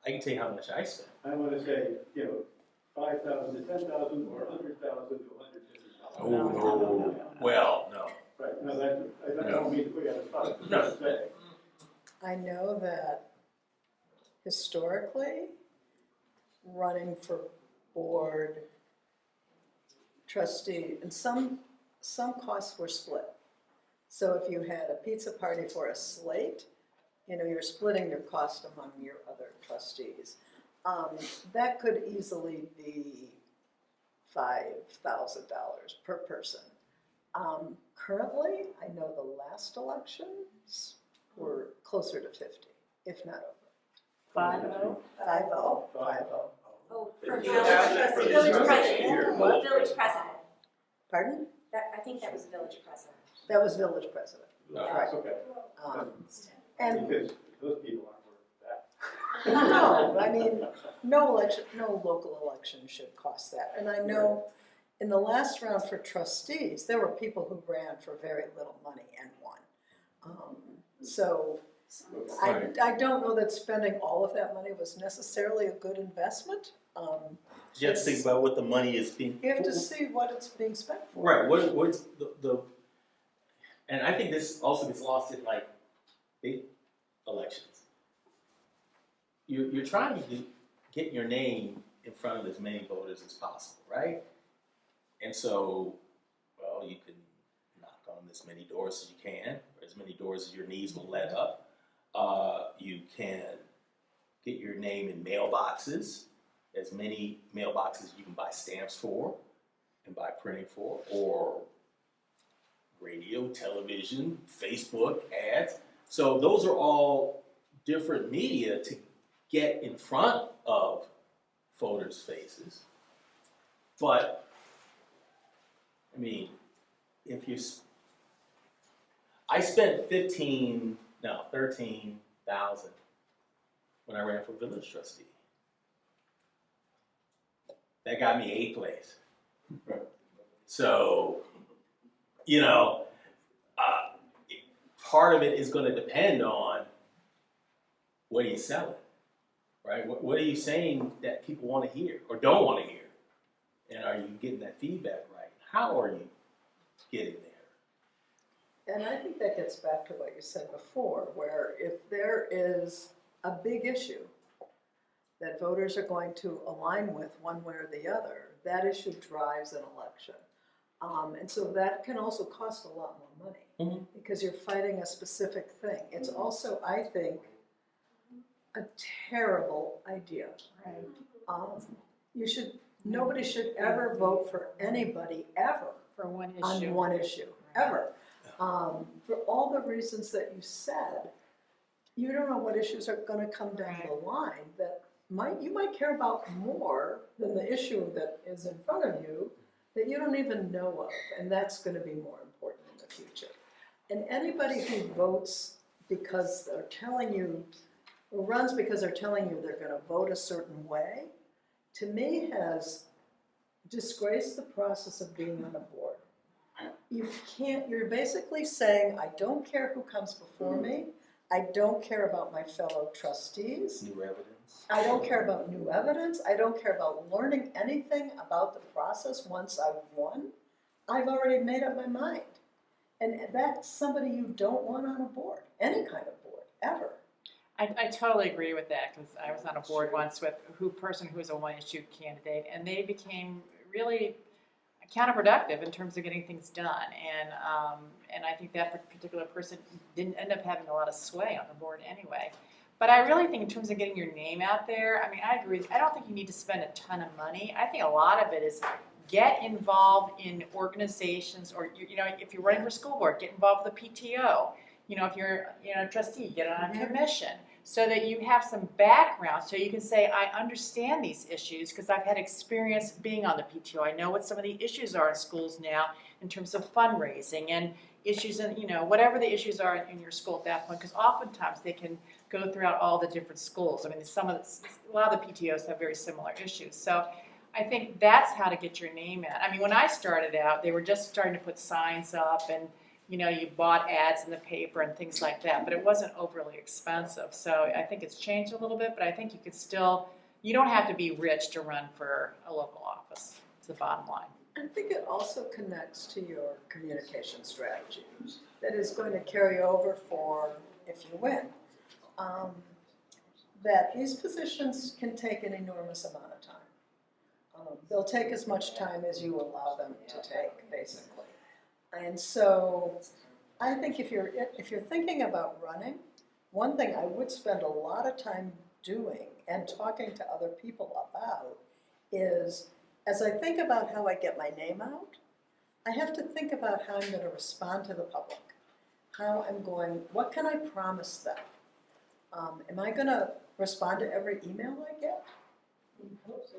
I can tell you how much I spent. I want to say, 5,000 to 10,000, or 100,000 to 150,000. Oh, well, no. Right, no, I don't mean to put you on the spot. No. Just say. I know that historically, running for board, trustee, and some costs were split. So if you had a pizza party for a slate, you're splitting your cost among your other trustees. That could easily be $5,000 per person. Currently, I know the last elections were closer to 50, if not over. 50? 50. Oh, For village the village judge president, here. village president. Pardon? I think that was village president. That was village president. Right. Okay, And because those people aren't worth that. no, I mean, no local election should cost that. And I know in the last round for trustees, there were people who ran for very little money and won. So I don't know that spending all of that money was necessarily a good investment. You have to think about what the money is being. You have to see what it's being spent for. Right, what's the, and I think this also gets lost in like big elections. You're trying to get your name in front of as many voters as possible, right? And so, well, you can knock on as many doors as you can, or as many doors as your needs will let up. You can get your name in mailboxes, as many mailboxes you can buy stamps for and buy printing for, or radio, television, Facebook, ads. So those are all different media to get in front of voters' faces. But, I mean, I spent 13,000 when I ran for village trustee. That got me 8th place. So, part of it is going to depend on what are you selling, right? What are you saying that people want to hear or don't want to hear? And are you getting that feedback right? How are you getting there? And I think that gets back to what you said before, where if there is a big issue that voters are going to align with one way or the other, that issue drives an election. And so that can also cost a lot more money because you're fighting a specific thing. It's also, I think, a terrible idea. Nobody should ever vote for anybody ever For one issue. on one issue, ever. For all the reasons that you said, you don't know what issues are going to come down the line that you might care about more than the issue that is in front of you that you don't even know of, and that's going to be more important in the future. And anybody who votes because they're telling you, or runs because they're telling you they're going to vote a certain way, to me has disgraced the process of being on a board. You're basically saying, I don't care who comes before me, I don't care about my fellow trustees. New evidence. I don't care about new evidence. I don't care about learning anything about the process once I've won. I've already made up my mind. And that's somebody you don't want on a board, any kind of board, ever. I totally agree with that because I was on a board once with a person who was a one-issue candidate, and they became really counterproductive in terms of getting things done. And I think that particular person didn't end up having a lot of sway on the board anyway. But I really think in terms of getting your name out there, I mean, I agree. I don't think you need to spend a ton of money. I think a lot of it is get involved in organizations, or if you're running for school board, get involved with the PTO. If you're a trustee, get on a commission so that you have some background so you can say, I understand these issues because I've had experience being on the PTO. I know what some of the issues are in schools now in terms of fundraising and issues in, whatever the issues are in your school at that point, because oftentimes they can go throughout all the different schools. I mean, a lot of the PTOs have very similar issues. So I think that's how to get your name out. I mean, when I started out, they were just starting to put signs up and you bought ads in the paper and things like that, but it wasn't overly expensive. So I think it's changed a little bit, but I think you could still, you don't have to be rich to run for a local office. It's the bottom line. I think it also connects to your communication strategy that is going to carry over for if you win. that these positions can take an enormous amount of time. They'll take as much time as you allow them to take, basically. And so I think if you're thinking about running, one thing I would spend a lot of time doing and talking to other people about is, as I think about how I get my name out, I have to think about how I'm going to respond to the public. What can I promise them? Am I going to respond to every email I get?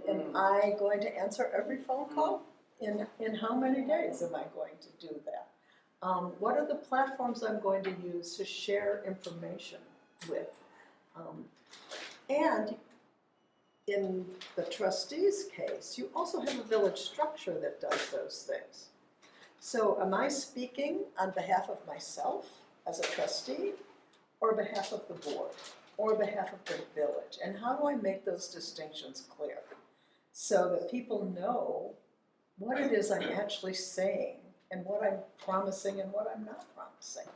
Am I going to answer every phone call? In how many days am I going to do that? What are the platforms I'm going to use to share information with? And in the trustee's case, you also have a village structure that does those things. So am I speaking on behalf of myself as a trustee, or behalf of the board, or behalf of the village? And how do I make those distinctions clear so that people know what it is I'm actually saying and what I'm promising and what I'm not promising?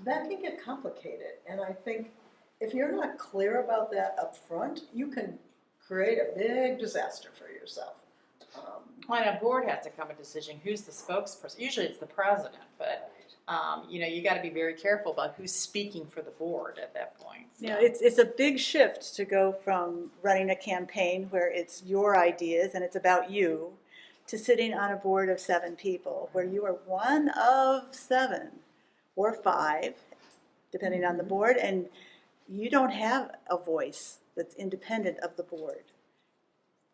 That can get complicated, and I think if you're not clear about that up front, you can create a big disaster for yourself. Well, and a board has to come to a decision who's the spokesperson. Usually it's the president, but you got to be very careful about who's speaking for the board at that point. So. You know, it's a big shift to go from running a campaign where it's your ideas and it's about you, to sitting on a board of 7 people where you are one of 7 or 5, depending on the board, and you don't have a voice that's independent of the board.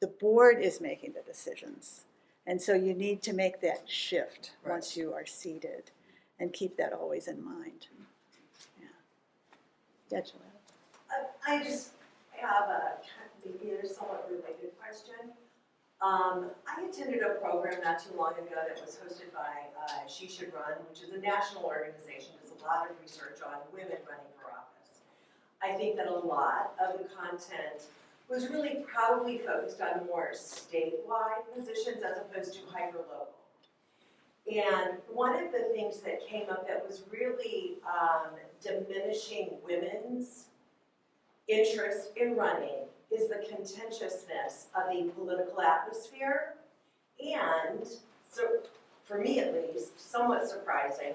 The board is making the decisions. And so you need to make that shift once you are seated and keep that always in mind. Yeah, Joanna. I just have maybe a somewhat related question. I attended a program not too long ago that was hosted by She Should Run, which is a national organization that does a lot of research on women running for office. I think that a lot of the content was really probably focused on more statewide positions as opposed to hyper-local. And one of the things that came up that was really diminishing women's interest in running is the contentiousness of the political atmosphere, and, so for me at least, somewhat surprising,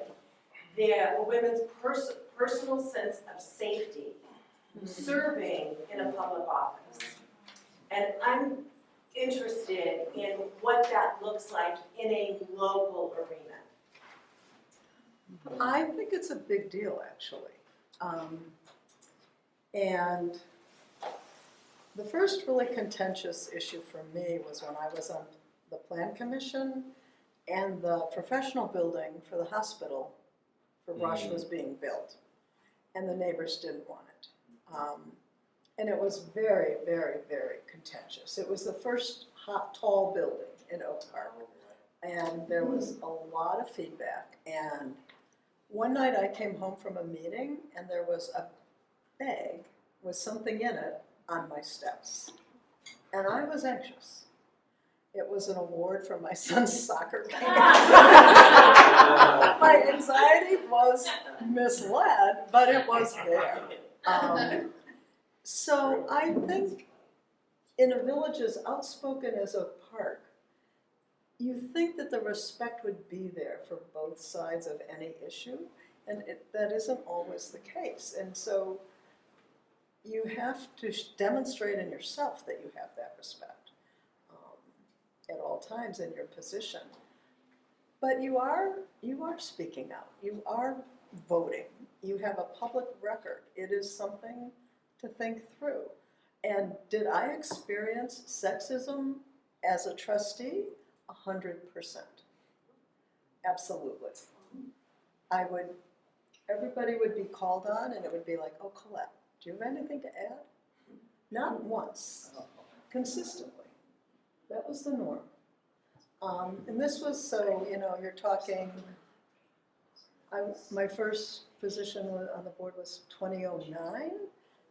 the women's personal sense of safety serving in a public office. And I'm interested in what that looks like in a local arena. I think it's a big deal, actually. And the first really contentious issue for me was when I was on the Plan Commission and the professional building for the hospital for Rush was being built. And the neighbors didn't want it. And it was very, very, very contentious. It was the first tall building in Oak Park. And there was a lot of feedback. And one night I came home from a meeting and there was a bag with something in it on my steps. And I was anxious. It was an award from my son's soccer game. My anxiety was misled, but it was there. So I think in a village as outspoken as Oak Park, you think that the respect would be there for both sides of any issue, and that isn't always the case. And so you have to demonstrate in yourself that you have that respect at all times in your position. But you are speaking out. You are voting. You have a public record. It is something to think through. And did I experience sexism as a trustee? 100%. Absolutely. Everybody would be called on and it would be like, oh, Colette, do you have anything to add? Not once, consistently. That was the norm. And this was, so, you're talking, my first position on the board was 2009.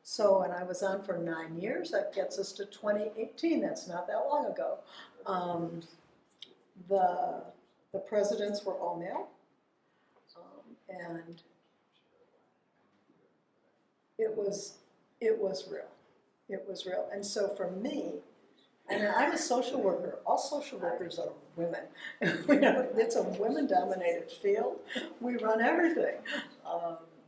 So, and I was on for 9 years, that gets us to 2018, that's not that long ago. The presidents were all male, and it was real. It was real. And so for me, I mean, I'm a social worker. All social workers are women. It's a women-dominated field. We run everything.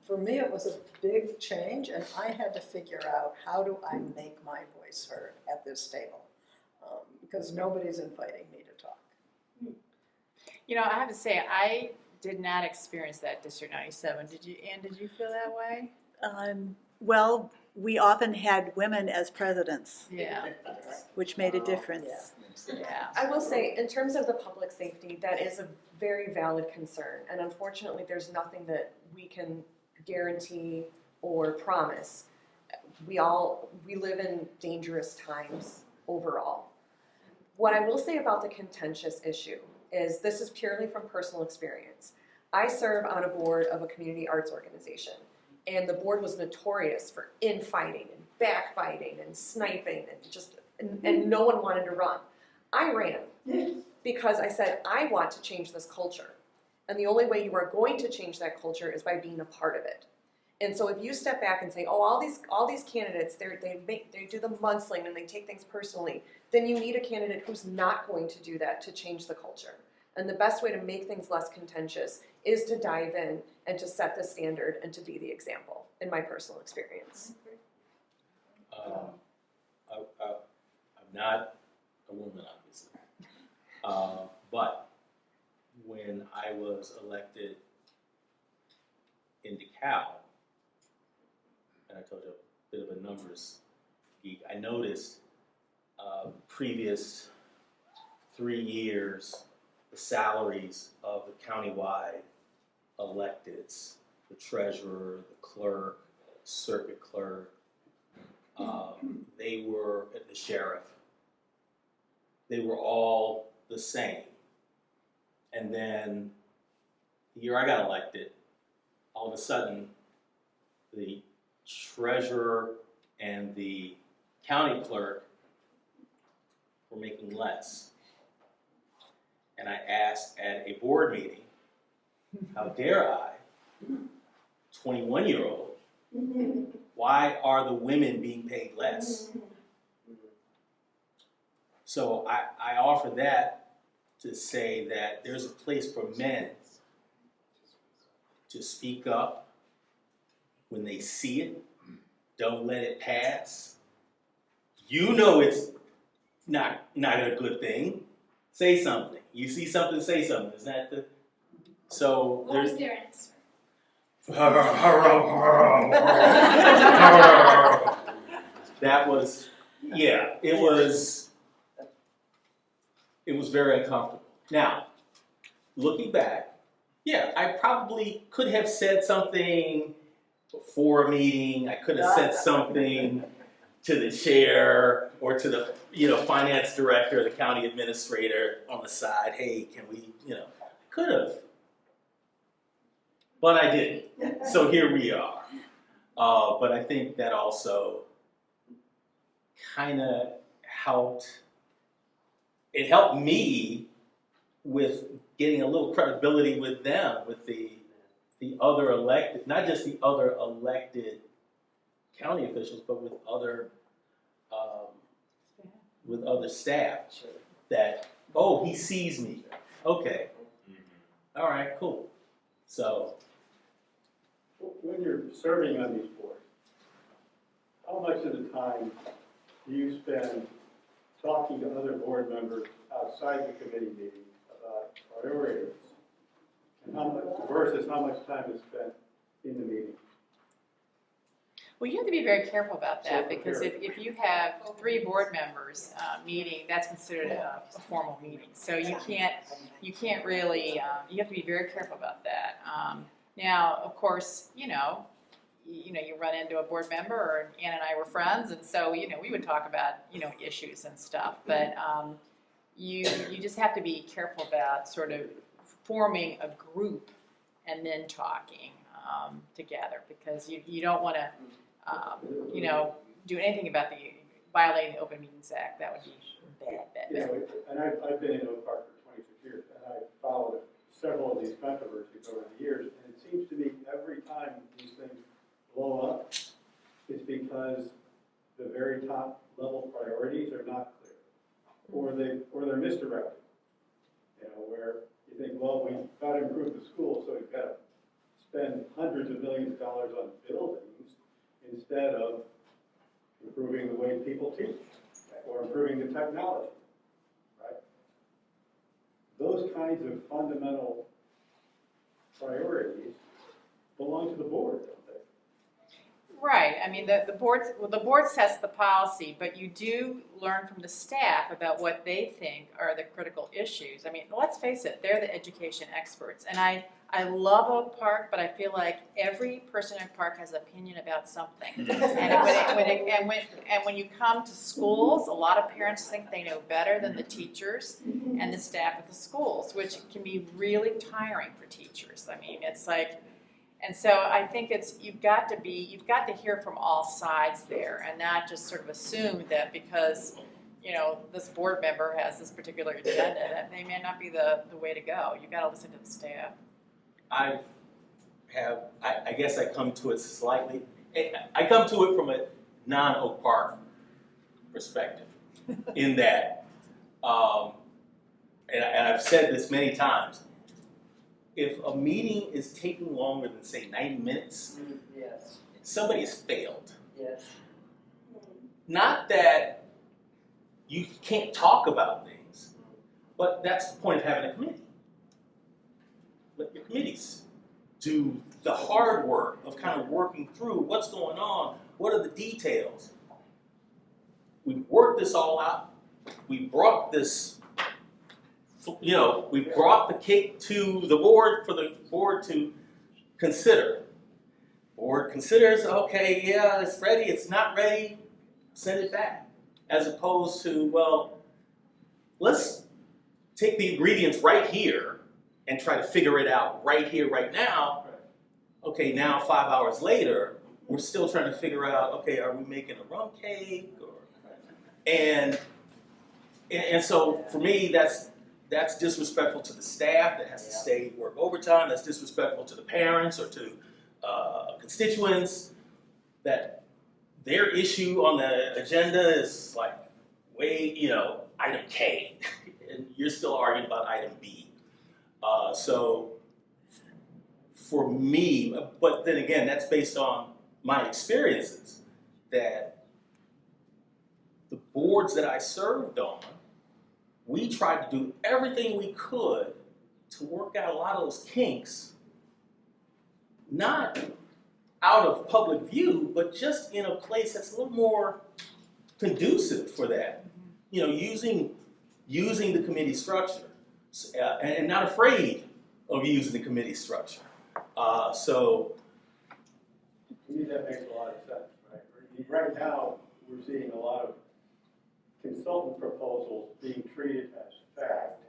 For me, it was a big change, and I had to figure out, how do I make my voice heard at this table? Because nobody's inviting me to talk. You know, I have to say, I did not experience that District 97. Did you, Ann, did you feel that way? Well, we often had women as presidents, Yeah. which made a difference. Yeah. I will say, in terms of the public safety, that is a very valid concern. And unfortunately, there's nothing that we can guarantee or promise. We live in dangerous times overall. What I will say about the contentious issue is, this is purely from personal experience. I serve on a board of a community arts organization, and the board was notorious for infighting and backbiting and sniping and no one wanted to run. I ran because I said, I want to change this culture. And the only way you are going to change that culture is by being a part of it. And so if you step back and say, oh, all these candidates, they do the mudslinging and they take things personally, then you need a candidate who's not going to do that to change the culture. And the best way to make things less contentious is to dive in and to set the standard and to be the example, in my personal experience. I'm not a woman, obviously. But when I was elected in DeKalb, and I told you a bit of a numbers geek, I noticed previous 3 years, the salaries of the countywide electeds, the treasurer, the clerk, circuit clerk, they were at the sheriff. They were all the same. And then the year I got elected, all of a sudden, the treasurer and the county clerk were making less. And I asked at a board meeting, how dare I, 21-year-old, why are the women being paid less? So I offer that to say that there's a place for men to speak up when they see it. Don't let it pass. You know it's not a good thing. Say something. You see something, say something. Is that the... So What was their answer? That was, yeah, it was very uncomfortable. Now, looking back, yeah, I probably could have said something before a meeting. I could have said something to the chair or to the finance director, the county administrator on the side. Hey, can we, could have. But I didn't. So here we are. But I think that also kind of helped. It helped me with getting a little credibility with them, with the other elected, not just the other elected county officials, but with other staff. That, oh, he sees me. Okay. All right, cool. So. When you're serving on these boards, how much of the time do you spend talking to other board members outside the committee meetings about priorities? And how much time is spent in the meeting? Well, you have to be very careful about that, because if you have 3 board members meeting, that's considered a formal meeting. So you can't really, you have to be very careful about that. Now, of course, you run into a board member, and Ann and I were friends, and so, we would talk about, issues and stuff. But you just have to be careful about sort of forming a group and then talking together, because you don't want to, do anything about violating the Open Meetings Act. That would be bad. And I've been in Oak Park for 26 years, and I've followed several of these controversies over the years, and it seems to me every time these things blow up, it's because the very top they're misdirected. You know, where you think, well, we've got to improve the school, so we've got to spend hundreds of millions of dollars on buildings instead of improving the way people teach or improving the technology, right? Those kinds of fundamental priorities belong to the board, don't they? Right, I mean, the board sets the policy, but you do learn from the staff about what they think are the critical issues. I mean, let's face it, they're the education experts, and I love Oak Park, but I feel like every person in Oak Park has an opinion about something. And when you come to schools, a lot of parents think they know better than the teachers and the staff at the schools, which can be really tiring for teachers. I mean, it's like, and so I think you've got to hear from all sides there, and not just sort of assume that because, you know, this board member has this particular agenda, that they may not be the way to go. You've got to listen to the staff. I guess I come to it slightly, I come to it from a non-Oak Park perspective, in that, and I've said this many times, if a meeting is taking longer than, say, 90 minutes, Yes, somebody has failed. yes. Not that you can't talk about things, but that's the point of having a committee. Let your committees do the hard work of kind of working through what's going on, what are the details. We worked this all out. We brought this, you know, we brought the cake to the board for the board to consider. Board considers, okay, yeah, it's ready, it's not ready, send it back. As opposed to, well, let's take the ingredients right here and try to figure it out right here, right now. Okay, now 5 hours later, we're still trying to figure out, okay, are we making a rum cake? And so for me, that's disrespectful to the staff that has to stay work overtime. That's disrespectful to the parents or to constituents, that their issue on the agenda is like way, you know, item K, and you're still arguing about item B. So for me, but then again, that's based on my experiences, that the boards that I served on, we tried to do everything we could to work out a lot of those kinks, not out of public view, but just in a place that's a little more conducive for that. You know, using the committee structure, and not afraid of using the committee structure. So To me, that makes a lot of sense, right? Right now, we're seeing a lot of consultant proposals being treated as fact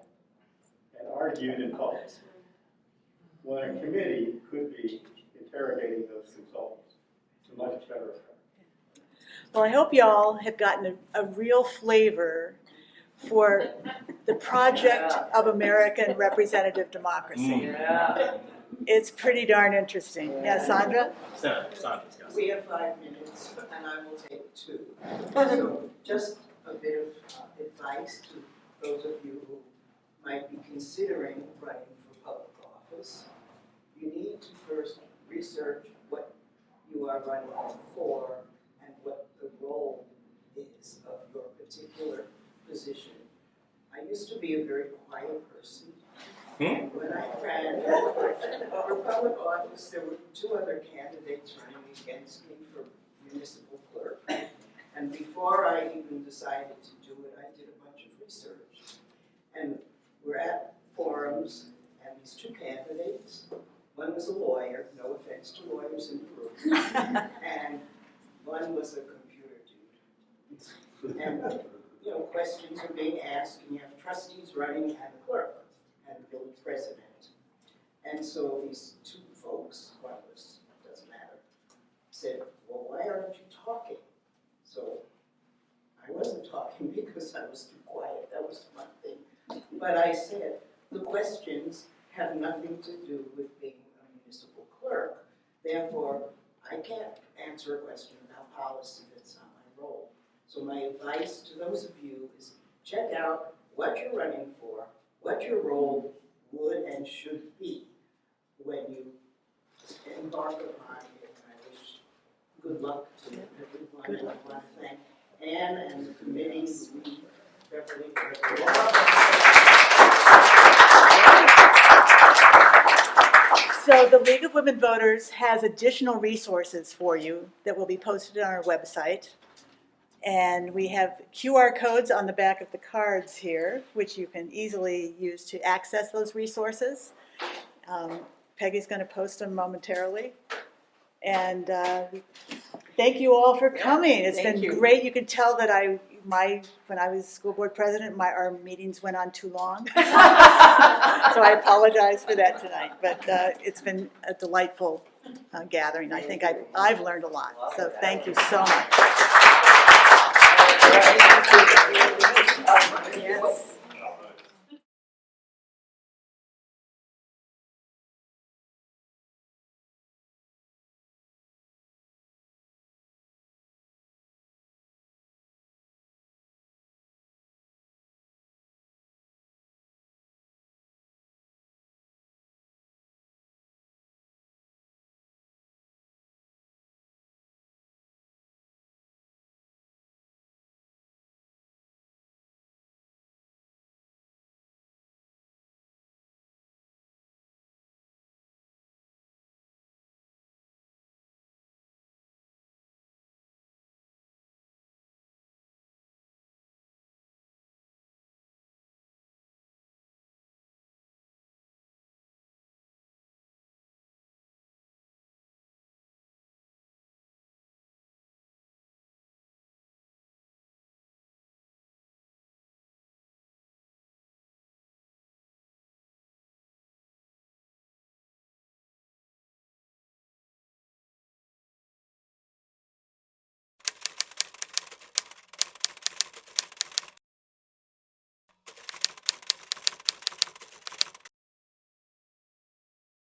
and argued in public, when a committee could be interrogating those consultants to much better effect. Well, I hope y'all have gotten a real flavor for the project of American representative democracy. Yeah. It's pretty darn interesting. Yeah, Sandra? Sandra's got it. We have 5 minutes, and I will take 2. So just a bit of advice to those of you who might be considering running for public office. You need to first research what you are running for and what the role is of your particular position. I used to be a very quiet person. And when I ran for public office, there were 2 other candidates running against me for municipal clerk. And before I even decided to do it, I did a bunch of research. And we're at forums, and these 2 candidates, one was a lawyer, no offense to lawyers in the room, and one was a computer dude. And, you know, questions are being asked, and you have trustees running and the clerk and the village president. And so these 2 folks, one was, doesn't matter, said, well, why aren't you talking? So I wasn't talking because I was too quiet, that was one thing. But I said, the questions have nothing to do with being a municipal clerk. Therefore, I can't answer a question about policy, that's not my role. So my advice to those of you is check out what you're running for, what your role would and should be when you embark upon it. I wish good luck to everyone, and I want to thank Anne and the committee, Beverly, for the So the League of Women Voters has additional resources for you that will be posted on our website. And we have QR codes on the back of the cards here, which you can easily use to access those resources. Peggy's going to post them momentarily. And thank you all for coming. It's thank been you. great. You can tell that when I was school board president, our meetings went on too long. So I apologize for that tonight. But it's been a delightful gathering. I think I've learned a lot. So thank you so much. Yes.